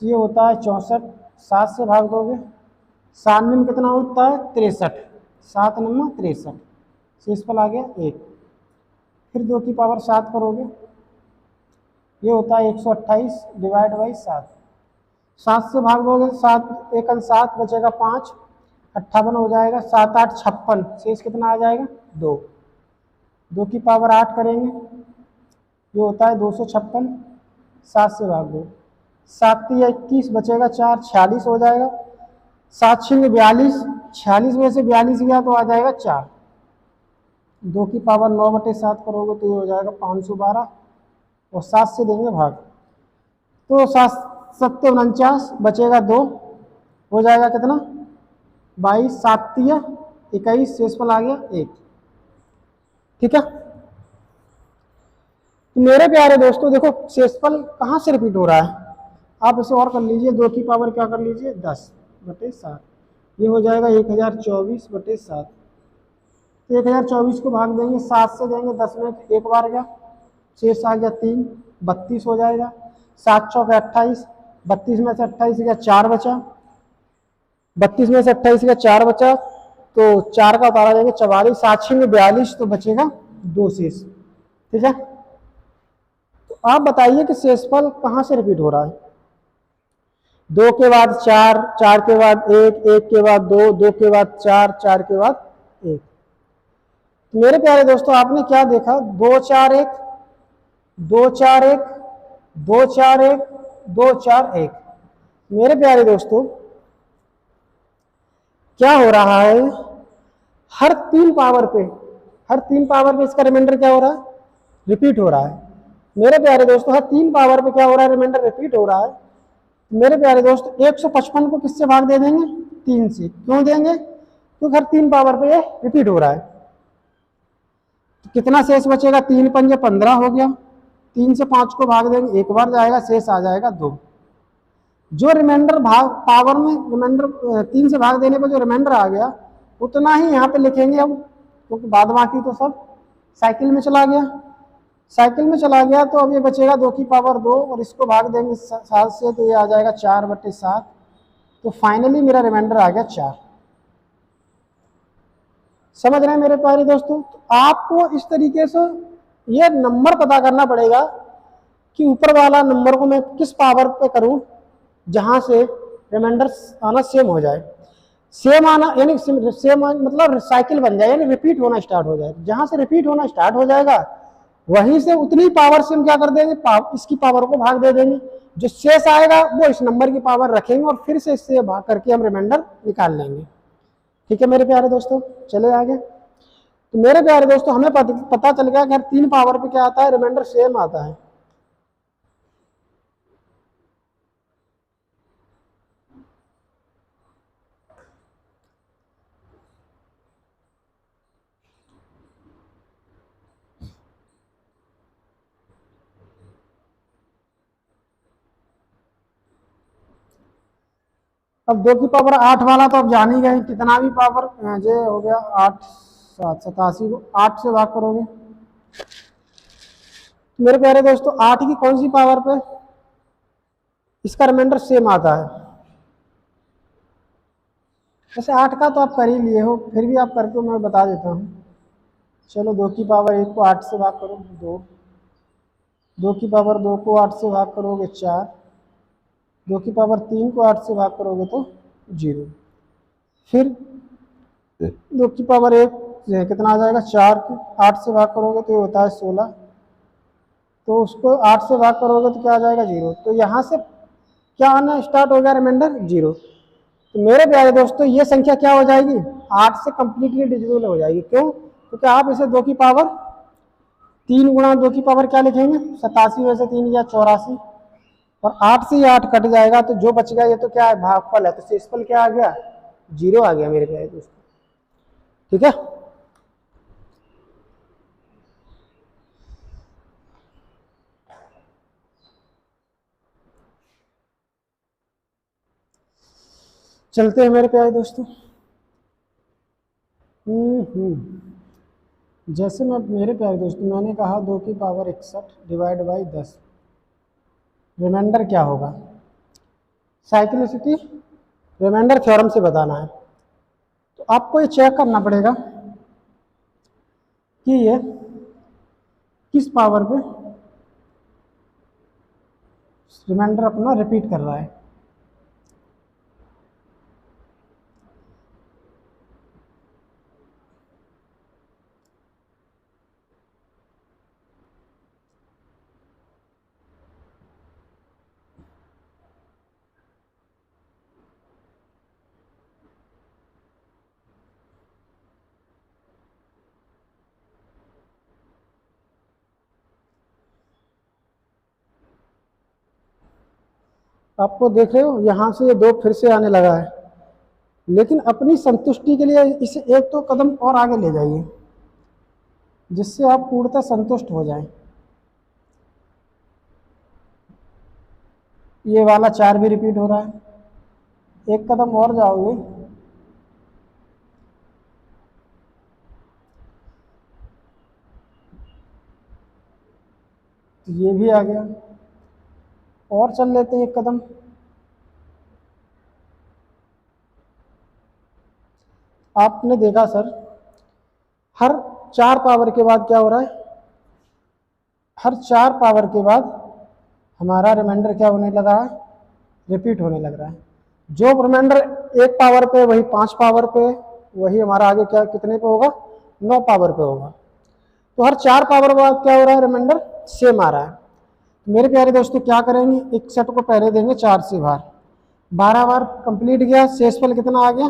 ये होता है 64। 7 से भाग दोगे 7 में कितना होता है 63, 7 9 63, शेषफल आ गया 1। फिर 2 की पावर 7 करोगे, ये होता है 128 डिवाइड बाई 7। 7 से भाग दोगे 7 1 7 बचेगा 5, 58 हो जाएगा। 7 8 56, शेष कितना आ जाएगा 2। 2 की पावर 8 करेंगे, ये होता है 256। 7 से भाग दो 7 3 21 बचेगा 4, 46 हो जाएगा। 7 6 42, 46 में से 42 गया तो आ जाएगा 4। 2 की पावर 9/7 करोगे तो ये हो जाएगा 512, और 7 से देंगे भाग तो 7 7 49 बचेगा 2, हो जाएगा कितना 22। 7 3 21, शेषफल आ गया 1। ठीक है, तो मेरे प्यारे दोस्तों देखो शेषफल कहाँ से रिपीट हो रहा है, आप इसे और कर लीजिए। 2 की पावर क्या कर लीजिए 10/7, ये हो जाएगा 1024/7। तो 1024 को भाग देंगे 7 से देंगे 10 में एक बार गया, शेष आ गया 3, 32 हो जाएगा। 7 चौके 28, 32 में से 28 गया 4 बचा, 32 में से 28 गया 4 बचा, तो 4 का उतारा जाएगा 44। 7 6 42, तो बचेगा 2 शेष। ठीक है, तो आप बताइए कि शेषफल कहाँ से रिपीट हो रहा है। 2 के बाद 4, 4 के बाद 1, 1 के बाद 2, 2 के बाद 4, 4 के बाद 1। तो मेरे प्यारे दोस्तों आपने क्या देखा, 2 4 1, 2 4 1, 2 4 1, 2 4 1। मेरे प्यारे दोस्तों क्या हो रहा है, हर 3 पावर पे इसका रिमाइंडर क्या हो रहा है, रिपीट हो रहा है। मेरे प्यारे दोस्तों हर 3 पावर पे क्या हो रहा है, रिमाइंडर रिपीट हो रहा है। मेरे प्यारे दोस्तों 155 को किससे भाग दे देंगे 3 से। क्यों देंगे, क्योंकि हर 3 पावर पे ये रिपीट हो रहा है। कितना शेष बचेगा, 3 पंजे 15 हो गया, 3 से 5 को भाग देंगे, एक बार जाएगा, शेष आ जाएगा 2। जो रिमाइंडर भाग पावर में रिमाइंडर 3 से भाग देने पर जो रिमाइंडर आ गया उतना ही यहाँ पे लिखेंगे अब, क्योंकि बाद बाकी तो सब साइकिल में चला गया। साइकिल में चला गया तो अब ये बचेगा 2 की पावर 2 और इसको भाग देंगे 7 से तो ये आ जाएगा 4/7। तो फाइनली मेरा रिमाइंडर आ गया 4। समझ रहे हैं मेरे प्यारे दोस्तों? तो आपको इस तरीके से ये नंबर पता करना पड़ेगा कि ऊपर वाला नंबर को मैं किस पावर पे करूं जहां से रिमाइंडर आना सेम हो जाए। सेम आना यानी सेम मतलब साइकिल बन जाए, यानी रिपीट होना स्टार्ट हो जाए। जहां से रिपीट होना स्टार्ट हो जाएगा वहीं से उतनी पावर से हम क्या कर देंगे, इसकी पावर को भाग दे देंगे। जो शेष आएगा वो इस नंबर की पावर रखेंगे और फिर से इससे भाग करके हम रिमाइंडर निकाल लेंगे। ठीक है मेरे प्यारे दोस्तों, चले आगे। तो मेरे प्यारे दोस्तों हमें पता चल गया कि हर 3 पावर पे क्या आता है, रिमाइंडर सेम आता है। अब 2 की पावर 8 वाला तो अब जान ही गए, कितना भी पावर ये हो गया 8 7 87 को 8 से भाग करोगे। तो मेरे प्यारे दोस्तों 8 की कौन सी पावर पे इसका रिमाइंडर सेम आता है? वैसे 8 का तो आप कर ही लिए हो, फिर भी आप करके मैं बता देता हूँ। चलो 2 की पावर 1 को 8 से भाग करो 2, 2 की पावर 2 को 8 से भाग करोगे 4, 2 की पावर 3 को 8 से भाग करोगे तो 0। फिर 2 की पावर 1 कितना आ जाएगा, 4 को 8 से भाग करोगे तो ये होता है 16, तो उसको 8 से भाग करोगे तो क्या आ जाएगा 0। तो यहाँ से क्या आना स्टार्ट हो गया, रिमाइंडर 0। तो मेरे प्यारे दोस्तों ये संख्या क्या हो जाएगी, 8 से कंप्लीटली डिविजिबल हो जाएगी। क्यों? क्योंकि आप इसे 2 की पावर 3 गुणा 2 की पावर क्या लिखेंगे, 87 में से 3 या 84, और 8 से 8 कट जाएगा तो जो बच गया ये तो क्या है, भागफल है, तो शेषफल क्या आ गया, 0 आ गया मेरे प्यारे दोस्तों। ठीक है, चलते हैं मेरे प्यारे दोस्तों। जैसे मैं मेरे प्यारे दोस्तों मैंने कहा 2 की पावर 61 डिवाइड बाई 10, रिमाइंडर क्या होगा, साइक्लिसिटी रिमाइंडर थ्योरम से बताना है। तो आपको ये चेक करना पड़ेगा कि ये किस पावर पे रिमाइंडर अपना रिपीट कर रहा है। आपको देख रहे हो यहाँ से ये 2 फिर से आने लगा है, लेकिन अपनी संतुष्टि के लिए इसे एक तो कदम और आगे ले जाइए जिससे आप पूर्णतः संतुष्ट हो जाएं। ये वाला 4 भी रिपीट हो रहा है, एक कदम और जाओगे तो ये भी आ गया, और चल लेते हैं एक कदम। आपने देखा सर हर 4 पावर के बाद क्या हो रहा है, हर 4 पावर के बाद हमारा रिमाइंडर क्या होने लगा है, रिपीट होने लग रहा है। जो रिमाइंडर 1 पावर पे वही 5 पावर पे, वही हमारा आगे क्या कितने पे होगा, 9 पावर पे होगा। तो हर 4 पावर के बाद क्या हो रहा है, रिमाइंडर सेम आ रहा है। मेरे प्यारे दोस्तों क्या करेंगे, एक सेट को पहले देंगे 4 से बार, 12 बार कंप्लीट गया, शेषफल कितना आ गया,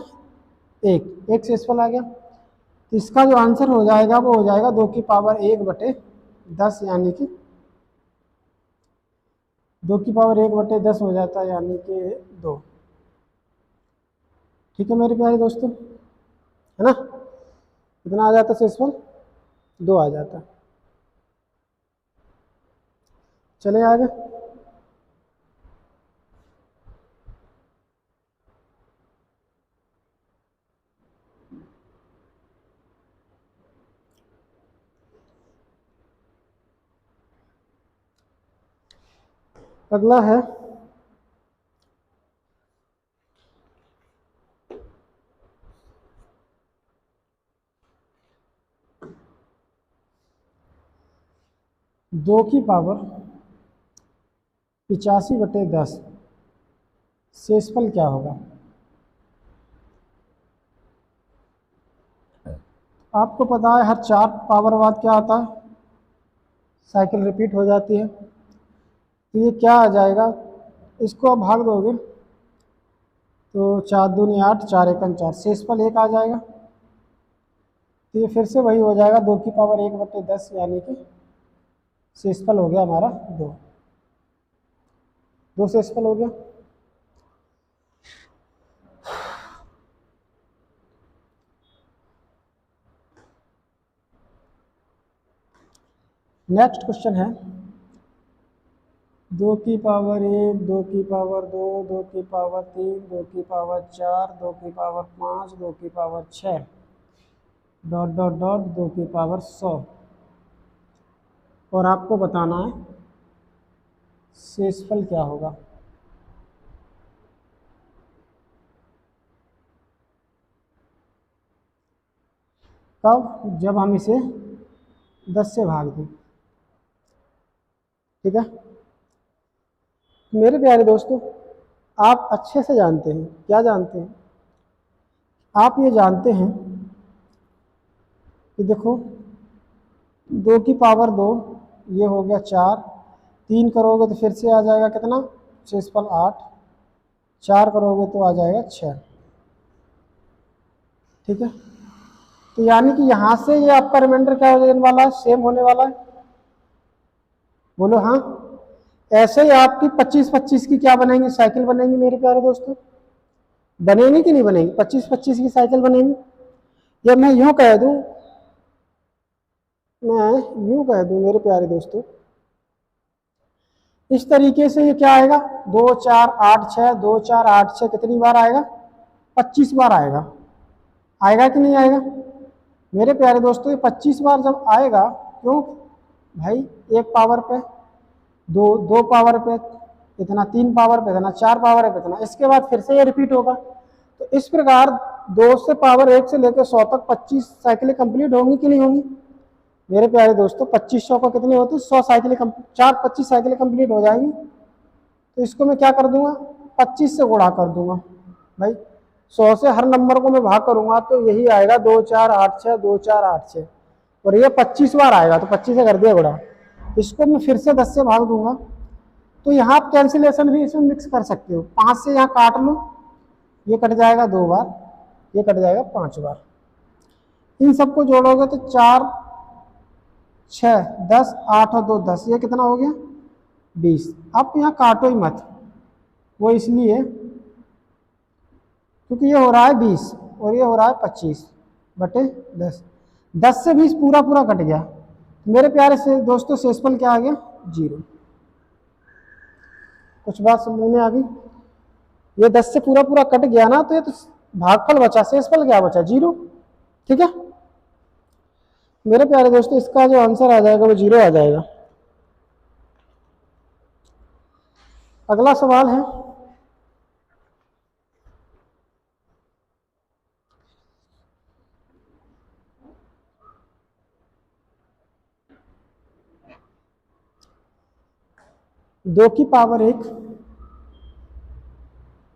एक शेषफल आ गया। तो इसका जो आंसर हो जाएगा वो हो जाएगा 2 की पावर 1/10, यानी कि 2 की पावर 1/10 हो जाता है, यानी कि 2। ठीक है मेरे प्यारे दोस्तों, है ना, कितना आ जाता है शेषफल, 2 आ जाता। चले आगे। अगला है दो की पावर 85/10 शेषफल क्या होगा। आपको पता है हर 4 पावर बाद क्या आता है, साइकिल रिपीट हो जाती है। तो ये क्या आ जाएगा, इसको आप भाग दोगे तो 4 दूनी 8, 4 एकम 4, शेषफल 1 आ जाएगा। तो ये फिर से वही हो जाएगा 2 की पावर 1/10, यानी कि शेषफल हो गया हमारा 2। 2 शेषफल हो गया। नेक्स्ट क्वेश्चन है 2 की पावर 1, 2 की पावर 2, 2 की पावर 3, 2 की पावर 4, 2 की पावर 5, 2 की पावर 6 डॉट डॉट डॉट 2 की पावर 100। और आपको बताना है शेषफल क्या होगा। कब, जब हम इसे 10 से भाग दें। ठीक है मेरे प्यारे दोस्तों, आप अच्छे से जानते हैं, क्या जानते हैं, आप ये जानते हैं कि देखो 2 की पावर 2 ये हो गया 4, 3 करोगे तो फिर से आ जाएगा कितना, शेषफल 8, 4 करोगे तो आ जाएगा 6। ठीक है, तो यानी कि यहाँ से ये आपका रिमाइंडर क्या हो जाने वाला है, सेम होने वाला है। बोलो हाँ। ऐसे ही आपकी 25-25 की क्या बनेंगी, साइकिल बनेंगी मेरे प्यारे दोस्तों। बनेंगी कि नहीं बनेंगी, 25-25 की साइकिल बनेंगी। या मैं यूं कह दूं, मेरे प्यारे दोस्तों, इस तरीके से ये क्या आएगा, 2 4 8 6, 2 4 8 6 कितनी बार आएगा, 25 बार आएगा। आएगा कि नहीं आएगा मेरे प्यारे दोस्तों, ये 25 बार जब आएगा, क्यों भाई, 1 पावर पे, 2 पावर पे इतना, 3 पावर पे इतना, 4 पावर पे इतना, इसके बाद फिर से ये रिपीट होगा। तो इस प्रकार 2 से पावर 1 से लेकर 100 तक 25 साइकिलें कंप्लीट होंगी कि नहीं होंगी मेरे प्यारे दोस्तों। 2500 को कितनी होती है, 100 साइकिलें, 25 साइकिलें कंप्लीट हो जाएंगी। तो इसको मैं क्या कर दूंगा, 25 से गुणा कर दूंगा भाई। 100 से हर नंबर को मैं भाग करूंगा तो यही आएगा 2 4 8 6, 2 4 8 6, और ये 25 बार आएगा, तो 25 से कर दिया गुणा। इसको मैं फिर से 10 से भाग दूंगा। तो यहाँ आप कैंसिलेशन भी इसमें मिक्स कर सकते हो, 5 से यहाँ काट लो, ये कट जाएगा 2 बार, ये कट जाएगा 5 बार। इन सबको जोड़ोगे तो 4 6 10, 8 और 2 10, ये कितना हो गया 20। अब यहाँ काटो ही मत, वो इसलिए क्योंकि ये हो रहा है 20 और ये हो रहा है 25/10। 10 से 20 पूरा पूरा कट गया मेरे प्यारे से दोस्तों, शेषफल क्या आ गया, 0। कुछ बात समझ में आ गई। ये 10 से पूरा पूरा कट गया ना, तो ये तो भागफल बचा, शेषफल क्या बचा, 0। ठीक है मेरे प्यारे दोस्तों, इसका जो आंसर आ जाएगा वो 0 आ जाएगा। अगला सवाल है दो की पावर 1,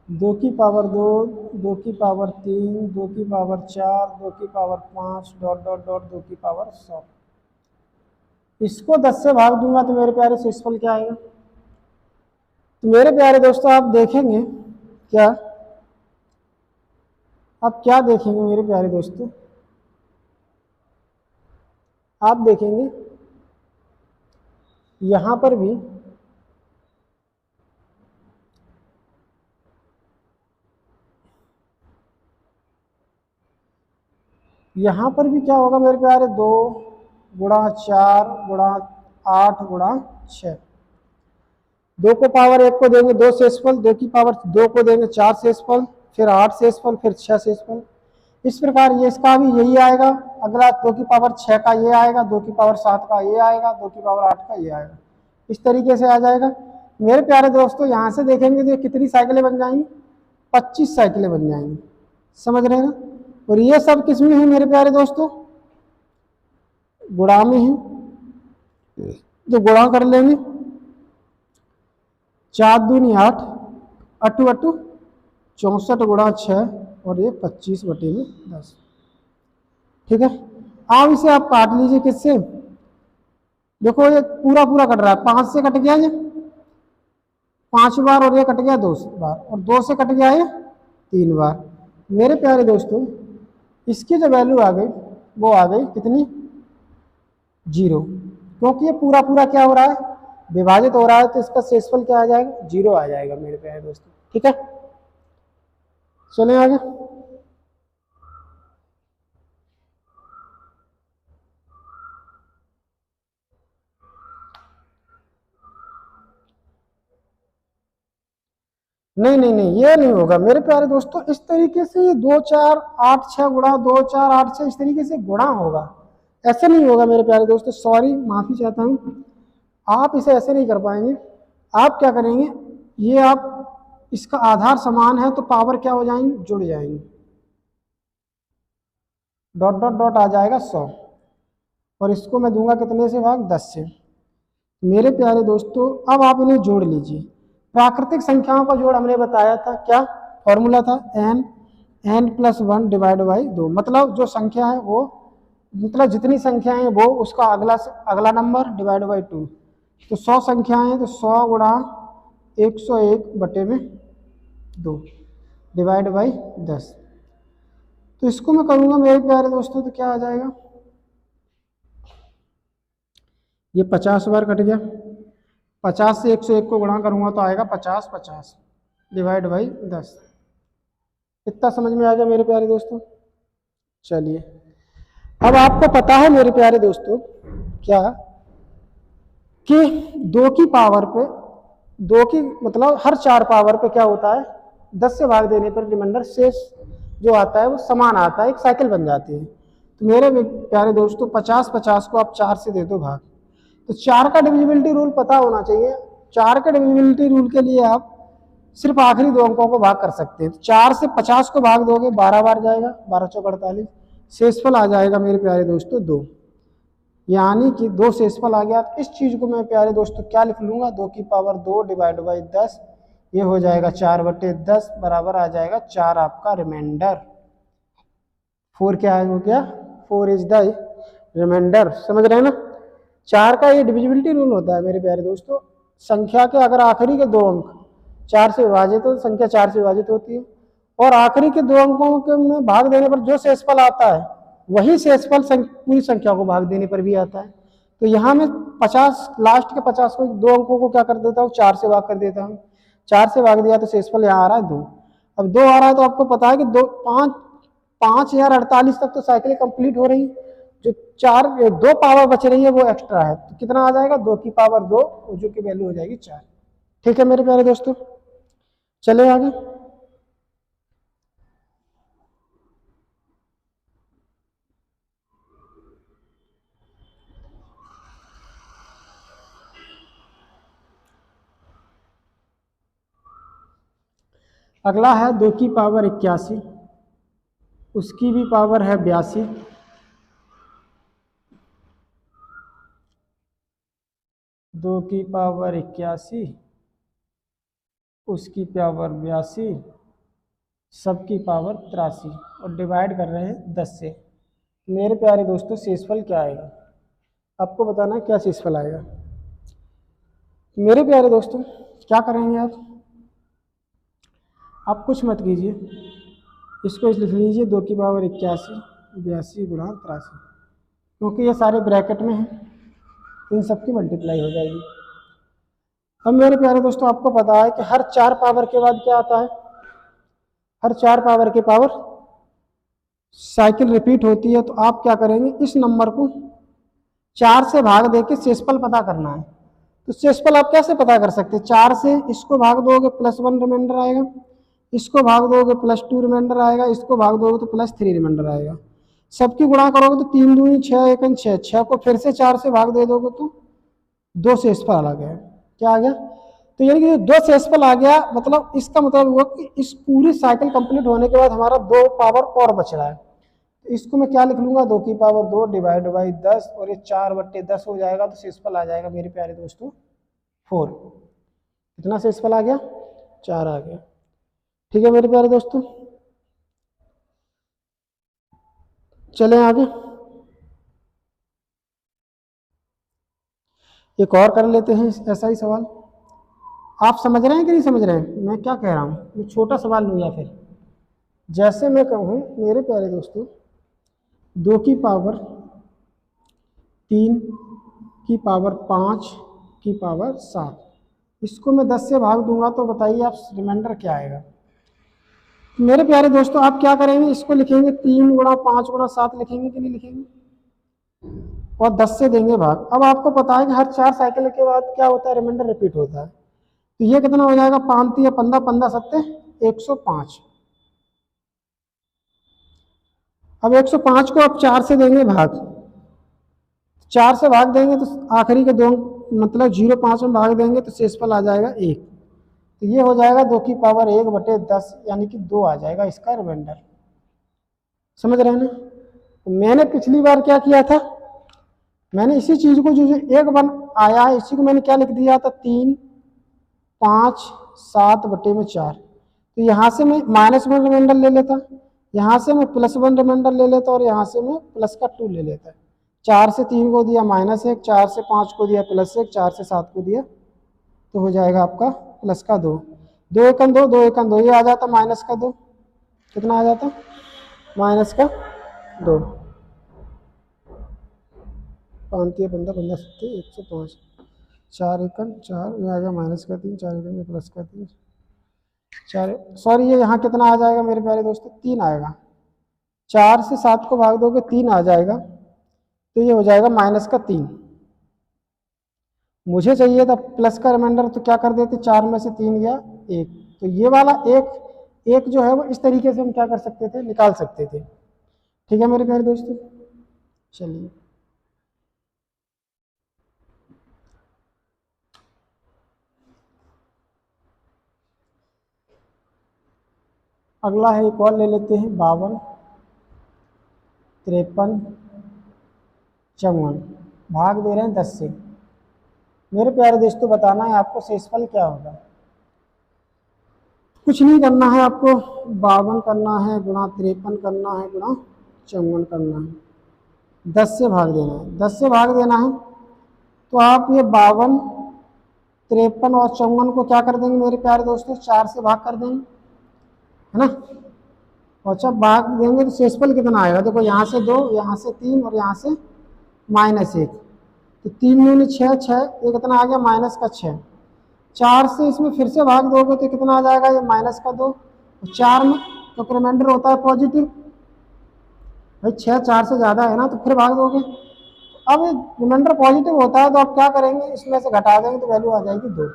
2 की पावर 2, 2 की पावर 3, 2 की पावर 4, 2 की पावर 5 डॉट डॉट डॉट 2 की पावर 100। इसको 10 से भाग दूंगा तो मेरे प्यारे शेषफल क्या आएगा। तो मेरे प्यारे दोस्तों, आप देखेंगे क्या, आप क्या देखेंगे मेरे प्यारे दोस्तों, आप देखेंगे यहां पर भी क्या होगा मेरे प्यारे, 2 गुणा 4 गुणा 8 गुणा 6। 2 को पावर 1 को देंगे 2 शेषफल, 2 की पावर 2 को देंगे 4 शेषफल, फिर 8 शेषफल, फिर 6 शेषफल। इस प्रकार ये इसका भी यही आएगा। अगला 2 की पावर 6 का ये आएगा, 2 की पावर 7 का ये आएगा, 2 की पावर 8 का ये आएगा। इस तरीके से आ जाएगा। मेरे प्यारे दोस्तों यहाँ से देखेंगे तो ये कितनी साइकिलें बन जाएंगी, 25 साइकिलें बन जाएंगी। समझ रहे हैं ना। और ये सब किस में है मेरे प्यारे दोस्तों, गुणा में है। तो गुणा कर लेंगे, 4 दूनी 8, अट्ठू अट्ठू 64 गुणा 6 और ये 25 बटे में 10। ठीक है। अब इसे आप काट लीजिए किससे, देखो ये पूरा पूरा कट रहा है, 5 से कट गया ये 5 बार, और ये कट गया 2 बार, और 2 से कट गया ये 3 बार। मेरे प्यारे दोस्तों इसकी जो वैल्यू आ गई वो आ गई कितनी, 0, क्योंकि ये पूरा पूरा क्या हो रहा है, विभाजित हो रहा है, तो इसका शेषफल क्या आ जाएगा, 0 आ जाएगा मेरे प्यारे दोस्तों। ठीक है, चलें आगे। नहीं नहीं नहीं, ये नहीं होगा मेरे प्यारे दोस्तों। इस तरीके से ये 2 4 8 6 गुणा 2 4 8 6 इस तरीके से गुणा होगा, ऐसे नहीं होगा मेरे प्यारे दोस्तों। सॉरी, माफी चाहता हूँ, आप इसे ऐसे नहीं कर पाएंगे। आप क्या करेंगे, ये आप इसका आधार समान है तो पावर क्या हो जाएंगी, जुड़ जाएंगी, डॉट डॉट डॉट आ जाएगा 100, और इसको मैं दूंगा कितने से भाग, 10 से। मेरे प्यारे दोस्तों अब आप इन्हें जोड़ लीजिए। प्राकृतिक संख्याओं का जोड़ हमने बताया था, क्या फॉर्मूला था, n+1 डिवाइड बाई 2। मतलब जो संख्या है वो, मतलब जितनी संख्या है वो उसका अगला नंबर डिवाइड बाई 2। तो 100 संख्याएं हैं तो 100 गुणा 101 बटे में 2 डिवाइड बाई 10। तो इसको मैं करूंगा मेरे प्यारे दोस्तों तो क्या आ जाएगा, ये 50 बार कट गया, 50 से 101 को गुणा करूंगा तो आएगा 50 50 डिवाइड बाई 10। इतना समझ में आ गया मेरे प्यारे दोस्तों। चलिए अब आपको पता है मेरे प्यारे दोस्तों क्या, कि 2 की पावर पे, 2 की मतलब हर 4 पावर पे क्या होता है, 10 से भाग देने पर रिमाइंडर शेष जो आता है वो समान आता है, एक साइकिल बन जाती है। तो मेरे प्यारे दोस्तों 50 50 को आप 4 से दे दो भाग, तो 4 का डिविजिबिलिटी रूल पता होना चाहिए। 4 के डिविजिबिलिटी रूल के लिए आप सिर्फ आखिरी 2 अंकों को भाग कर सकते हैं। 4 से 50 को भाग दोगे 12 बार जाएगा, 12 चौक 48, शेषफल आ जाएगा मेरे प्यारे दोस्तों 2, यानी कि 2 शेषफल आ गया। इस चीज को मैं प्यारे दोस्तों क्या लिख लूंगा, 2 की पावर 2 डिवाइड बाई 10, ये हो जाएगा 4 बटे 10 बराबर आ जाएगा 4 आपका रिमाइंडर। 4 क्या हो गया, 4 इज द रिमाइंडर। समझ रहे हैं ना। 4 का ये डिविजिबिलिटी रूल होता है मेरे प्यारे दोस्तों। संख्या के अगर आखिरी के 2 अंक 4 से विभाजित हो, संख्या 4 से विभाजित होती है, और आखिरी के 2 अंकों के में भाग देने पर जो शेषफल आता है वही शेषफल पूरी संख्या को भाग देने पर भी आता है। तो यहाँ मैं 50 लास्ट के 50 को 2 अंकों को क्या कर देता हूँ, 4 से भाग कर देता हूँ। 4 से भाग दिया तो शेषफल यहाँ आ रहा है 2। अब 2 आ रहा है तो आपको पता है कि 5048 तक तो साइकिलें कंप्लीट हो रही, जो 2 पावर बच रही है वो एक्स्ट्रा है, तो कितना आ जाएगा, 2 की पावर 2, जो की वैल्यू हो जाएगी 4। ठीक है मेरे प्यारे दोस्तों, चले आगे। अगला है 2 की पावर 81, उसकी भी पावर है 82, 2 की पावर 81, उसकी पावर 82, सबकी पावर 83, और डिवाइड कर रहे हैं 10 से। मेरे प्यारे दोस्तों शेषफल क्या आएगा, आपको बताना है क्या शेषफल आएगा। मेरे प्यारे दोस्तों क्या करेंगे आप कुछ मत कीजिए, इसको लिख लीजिए 2 की पावर 81 82 गुणा 83, क्योंकि ये सारे ब्रैकेट में हैं तो इन सबकी मल्टीप्लाई हो जाएगी। अब मेरे प्यारे दोस्तों आपको पता है कि हर 4 पावर के बाद क्या आता है, हर 4 पावर के पावर साइकिल रिपीट होती है। तो आप क्या करेंगे, इस नंबर को 4 से भाग दे के शेषफल पता करना है। तो शेषफल आप कैसे पता कर सकते हैं? 4 से इसको भाग दोगे +1 रिमाइंडर आएगा, इसको भाग दोगे +2 रिमाइंडर आएगा, इसको भाग दोगे तो +3 रिमाइंडर आएगा। सबकी गुणा करोगे तो 3 दूनी 6, 1 6, 6 को फिर से 4 से भाग दे दोगे तो 2 शेषफल आ गया। क्या आ गया? तो यानी कि 2 शेषफल आ गया, मतलब इसका मतलब हुआ कि इस पूरी साइकिल कंप्लीट होने के बाद हमारा 2 पावर और बच रहा है। तो इसको मैं क्या लिख लूंगा? 2 की पावर 2 डिवाइड बाई 10, और ये 4/10 हो जाएगा, तो शेषफल आ जाएगा मेरे प्यारे दोस्तों 4। कितना शेषफल आ गया? 4 आ गया। ठीक है मेरे प्यारे दोस्तों, चलें आगे। एक और कर लेते हैं ऐसा ही सवाल। आप समझ रहे हैं कि नहीं समझ रहे हैं मैं क्या कह रहा हूँ? ये छोटा सवाल लूँ या फिर जैसे मैं कहूँ मेरे प्यारे दोस्तों 2 की पावर 3 की पावर 5 की पावर 7, इसको मैं 10 से भाग दूंगा तो बताइए आप रिमाइंडर क्या आएगा? मेरे प्यारे दोस्तों आप क्या करेंगे? इसको लिखेंगे 3 गुणा 5 गुणा 7 लिखेंगे कि नहीं लिखेंगे, और 10 से देंगे भाग। अब आपको पता है कि हर 4 साइकिल के बाद क्या होता है? रिमाइंडर रिपीट होता है। तो ये कितना हो जाएगा? 5 या 15, 15 सत्ते 105। अब 105 को आप 4 से देंगे भाग, 4 से भाग देंगे तो आखिरी के 2 मतलब 0.5 में भाग देंगे तो शेषफल आ जाएगा 1। तो ये हो जाएगा 2 की पावर 1/10, यानी कि 2 आ जाएगा इसका रिमाइंडर। समझ रहे हैं ना? तो मैंने पिछली बार क्या किया था? मैंने इसी चीज को जो 1 आया है इसी को मैंने क्या लिख दिया था? 3, 5, 7/4। तो यहाँ से मैं -1 रिमाइंडर ले लेता, यहाँ से मैं +1 रिमाइंडर ले लेता, और यहाँ से मैं +2 ले लेता। 4 से 3 को दिया -1, 4 से 5 को दिया +1, 4 से 7 को दिया तो हो जाएगा आपका +2। 2 एकम 2, 2 एकम 2, ये आ जाता -2। कितना आ जाता? -2। 5 या 15, 15 सत्ते 105, 4 एकम 4, ये आएगा -3, 4 एकम +3, 4, सॉरी ये यहाँ कितना आ जाएगा मेरे प्यारे दोस्तों? 3 आएगा। 4 से 7 को भाग दोगे 3 आ जाएगा, तो ये हो जाएगा -3। मुझे चाहिए था प्लस का रिमाइंडर, तो क्या कर देते? 4 में से 3 गया 1, तो ये वाला एक जो है वो इस तरीके से हम क्या कर सकते थे? निकाल सकते थे। ठीक है मेरे प्यारे दोस्तों, चलिए अगला है, एक और ले लेते हैं। 52, 53, 54 भाग दे रहे हैं 10 से। मेरे प्यारे दोस्तों बताना है आपको शेषफल क्या होगा। कुछ नहीं करना है आपको, 52 करना है गुणा 53 करना है गुणा 54 करना है, 10 से भाग देना है। 10 से भाग देना है तो आप ये 52, 53 और 54 को क्या कर देंगे मेरे प्यारे दोस्तों? 4 से भाग कर देंगे, है ना? और जब भाग देंगे तो शेषफल कितना आएगा? देखो यहाँ से 2, यहाँ से 3 और यहाँ से -1, तो 3 दूनी 6, 6 ये कितना आ गया? -6। 4 से इसमें फिर से भाग दोगे तो कितना आ जाएगा? ये -2। 4 में तो रिमाइंडर होता है पॉजिटिव, भाई 6 4 से ज़्यादा है ना, तो फिर भाग दोगे। अब रिमाइंडर पॉजिटिव होता है तो आप क्या करेंगे? इसमें से घटा देंगे तो वैल्यू आ जाएगी 2।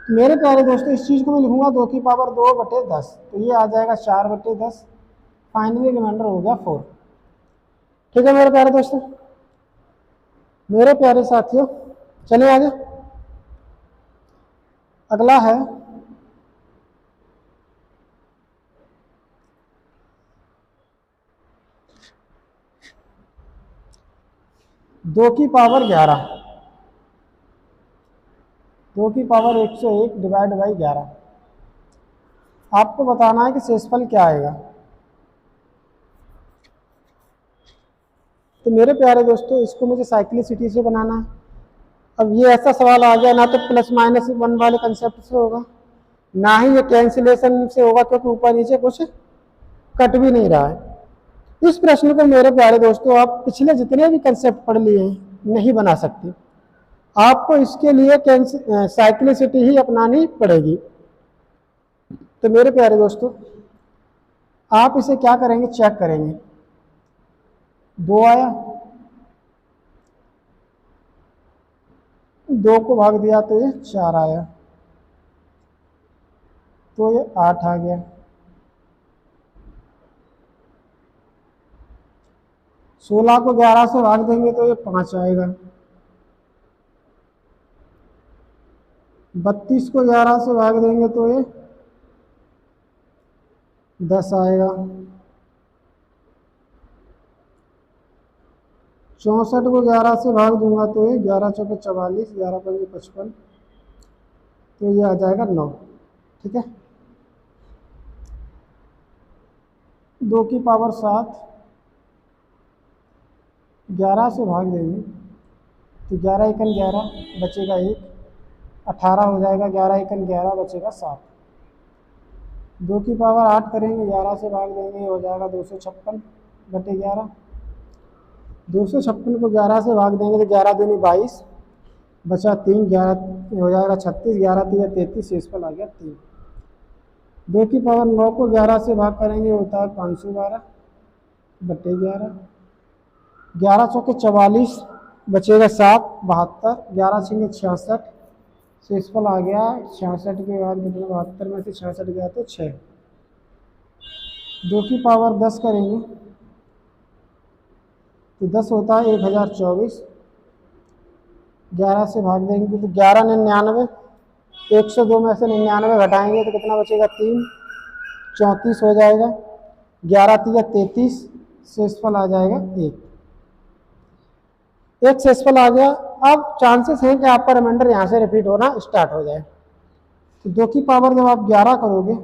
मेरे प्यारे दोस्तों इस चीज़ को मैं लिखूंगा 2 की पावर 2/10, तो ये आ जाएगा 4/10। फाइनली रिमाइंडर हो गया 4। ठीक है मेरे प्यारे दोस्तों, मेरे प्यारे साथियों चलिए आगे। अगला है 2 की पावर 11, 2 की पावर 101 डिवाइड बाई 11। आपको बताना है कि शेषफल क्या आएगा। तो मेरे प्यारे दोस्तों इसको मुझे साइक्लिसिटी से बनाना है। अब ये ऐसा सवाल आ गया, ना तो +-1 वाले कंसेप्ट से होगा, ना ही ये कैंसिलेशन से होगा, क्योंकि ऊपर नीचे कुछ कट भी नहीं रहा है। इस प्रश्न को मेरे प्यारे दोस्तों आप पिछले जितने भी कंसेप्ट पढ़ लिए हैं नहीं बना सकते, आपको इसके लिए साइक्लिसिटी ही अपनानी पड़ेगी। तो मेरे प्यारे दोस्तों आप इसे क्या करेंगे? चेक करेंगे। 2 आया, 2 को भाग दिया तो ये 4 आया, तो ये 8 आ गया। 16 को 11 से भाग देंगे तो ये 5 आएगा। 32 को 11 से भाग देंगे तो ये 10 आएगा। 64 को 11 से भाग दूंगा तो ये 11 चौके 44, 11 पंजे 55, तो ये आ जाएगा 9। ठीक है, 2 की पावर 7, 11 से भाग देंगे तो 11 एकन 11 बचेगा 1, 18 हो जाएगा। 11 एकन 11 बचेगा 7। 2 की पावर 8 करेंगे, 11 से भाग देंगे, हो जाएगा 256 बटे 11। 256 को 11 से भाग देंगे तो 11 दूनी 22, बचा 3, 11 हो जाएगा 36, 11 3 33, शेष पर आ गया 3। 2 की पावर 9 को 11 से भाग करेंगे, होता है 512 बटे 11। 11 चौके 44, बचेगा 7, 72, 11 छींगे 66, शेषफल आ गया 66 के बाद कितना, 72 में से 66 गया तो 6। 2 की पावर 10 करेंगे तो 10 होता है 1024। 11 से भाग देंगे तो 11 99, 102 में से 99 घटाएंगे तो कितना बचेगा, 3, 34 हो जाएगा। 11 3 33, शेषफल आ जाएगा 1। एक शेषफल आ गया। अब चांसेस हैं कि आपका रिमाइंडर यहाँ से रिपीट होना स्टार्ट हो जाए। तो 2 की पावर जब आप 11 करोगे,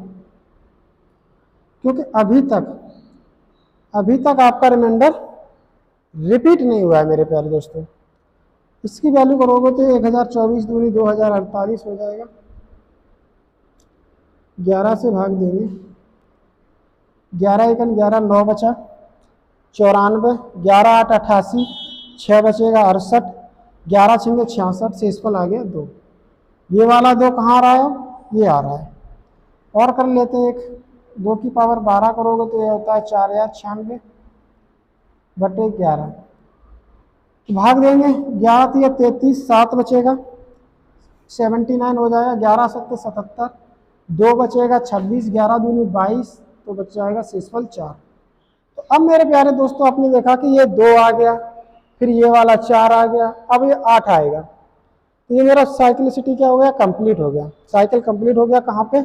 क्योंकि अभी तक आपका रिमाइंडर रिपीट नहीं हुआ है मेरे प्यारे दोस्तों, इसकी वैल्यू करोगे तो 1024 दूनी 2048 हो जाएगा। 11 से भाग देंगे, 11 एकन 11, 9 बचा 94, 11 8 88, 6 बचेगा 68, 11 छेंगे 66, शेषफल आ गया 2। ये वाला 2 कहाँ आ रहा है, ये आ रहा है। और कर लेते हैं एक। 2 की पावर 12 करोगे तो ये होता है 4096 बटे 11। भाग देंगे, 11 3 33, 7 बचेगा 79 हो जाएगा। 11 7 77, 2 बचेगा 26, 11 दूनी 22, तो बच जाएगा शेषफल 4। तो अब मेरे प्यारे दोस्तों आपने देखा कि ये 2 आ गया, फिर ये वाला 4 आ गया, अब ये 8 आएगा। तो ये मेरा साइक्लिसिटी क्या हो गया, कंप्लीट हो गया। साइकिल कंप्लीट हो गया कहाँ पे,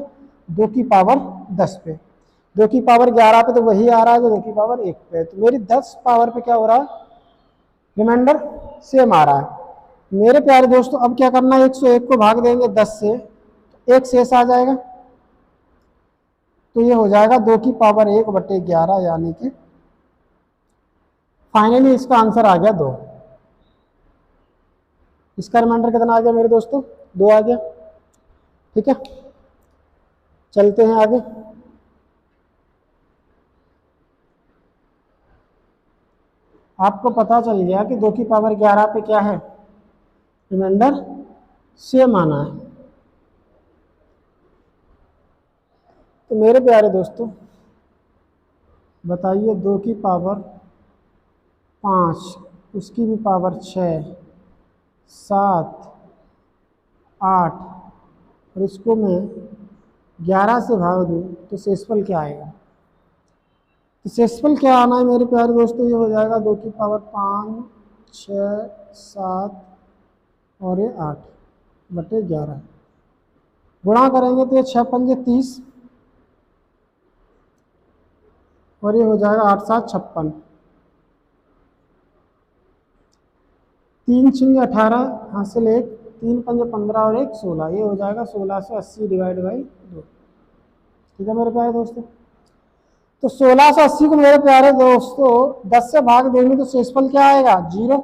2 की पावर 10 पे। 2 की पावर 11 पे तो वही आ रहा है जो 2 की पावर 1 पे। तो मेरी 10 पावर पे क्या हो रहा है, रिमाइंडर सेम आ रहा है। मेरे प्यारे दोस्तों अब क्या करना है, 101 को भाग देंगे 10 से, तो 1 शेष आ जाएगा। तो ये हो जाएगा 2 की पावर 1 बटे 11, यानी कि फाइनली इसका आंसर आ गया 2। इसका रिमाइंडर कितना आ गया मेरे दोस्तों, 2 आ गया। ठीक है, चलते हैं आगे। आपको पता चल गया कि 2 की पावर 11 पे क्या है, रिमाइंडर सेम आना है। तो मेरे प्यारे दोस्तों बताइए, 2 की पावर 5, उसकी भी पावर 6, 7, 8, और इसको मैं 11 से भाग दूँ तो शेषफल क्या आएगा। तो शेषफल क्या आना है मेरे प्यारे दोस्तों, ये हो जाएगा 2 की पावर 5, 6, 7 और ये 8 बटे 11। गुणा करेंगे तो ये 6 पंजे 30 और ये हो जाएगा 8 7 56, 3 6 18, हासिल 1, 3 पंजे 15 और 1 16, ये हो जाएगा 1680 डिवाइड बाई 2। ठीक है मेरे प्यारे दोस्तों, तो 1680 को मेरे प्यारे दोस्तों 10 से भाग देंगे तो शेषफल क्या आएगा, 0।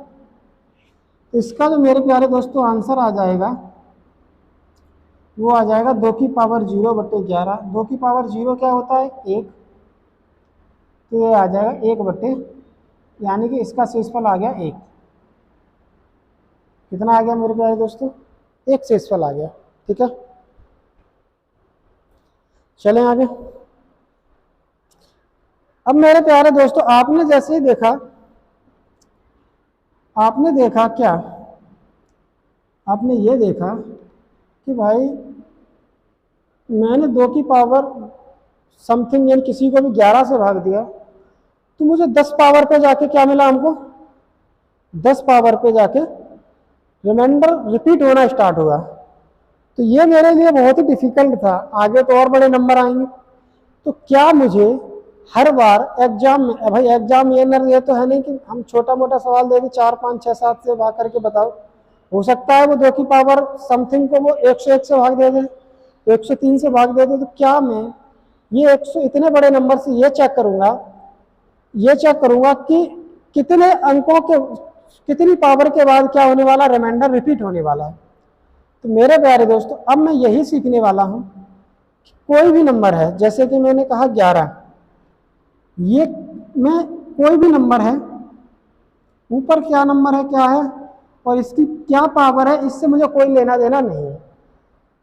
तो इसका जो मेरे प्यारे दोस्तों आंसर आ जाएगा वो आ जाएगा 2 की पावर 0 बटे 11। 2 की पावर 0 क्या होता है, 1, तो ये आ जाएगा 1 बटे, यानी कि इसका शेषफल आ गया 1। कितना आ गया मेरे प्यारे दोस्तों, 1 शेषफल आ गया। ठीक है, चलें आगे। अब मेरे प्यारे दोस्तों आपने जैसे ही देखा, आपने देखा क्या आपने ये देखा कि भाई मैंने 2 की पावर समथिंग यानी किसी को भी 11 से भाग दिया, तो मुझे 10 पावर पे जाके क्या मिला हमको, 10 पावर पे जाके रिमाइंडर रिपीट होना स्टार्ट हुआ। तो ये मेरे लिए बहुत ही डिफिकल्ट था, आगे तो और बड़े नंबर आएंगे। तो क्या मुझे हर बार एग्जाम में, भाई एग्जाम ये तो है नहीं कि हम छोटा मोटा सवाल दे दें 4 5 6 7 से भाग करके बताओ, हो सकता है वो 2 की पावर समथिंग को वो 101 से भाग दे दे, 103 से भाग दे दे। तो क्या मैं ये 100 इतने बड़े नंबर से ये चेक करूंगा कि कितने अंकों के, कितनी पावर के बाद क्या होने वाला, रिमाइंडर रिपीट होने वाला है। तो मेरे प्यारे दोस्तों, अब मैं यही सीखने वाला हूं कि कोई भी नंबर है, जैसे कि मैंने कहा 11, ये मैं कोई भी नंबर है, ऊपर क्या नंबर है क्या है और इसकी क्या पावर है, इससे मुझे कोई लेना देना नहीं है।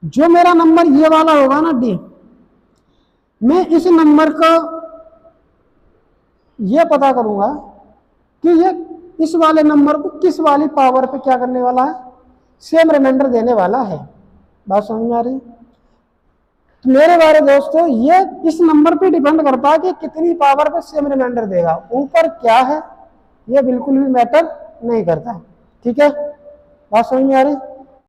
जो मेरा नंबर ये वाला होगा ना डी, मैं इस नंबर का ये पता करूंगा कि ये इस वाले नंबर को किस वाली पावर पे क्या करने वाला है, सेम रिमाइंडर देने वाला है। बात समझ में आ रही? तो मेरे बारे दोस्तों, ये इस नंबर पे डिपेंड करता है कि कितनी पावर पे सेम रिमाइंडर देगा, ऊपर क्या है ये बिल्कुल भी मैटर नहीं करता। ठीक है, बात समझ में आ रही?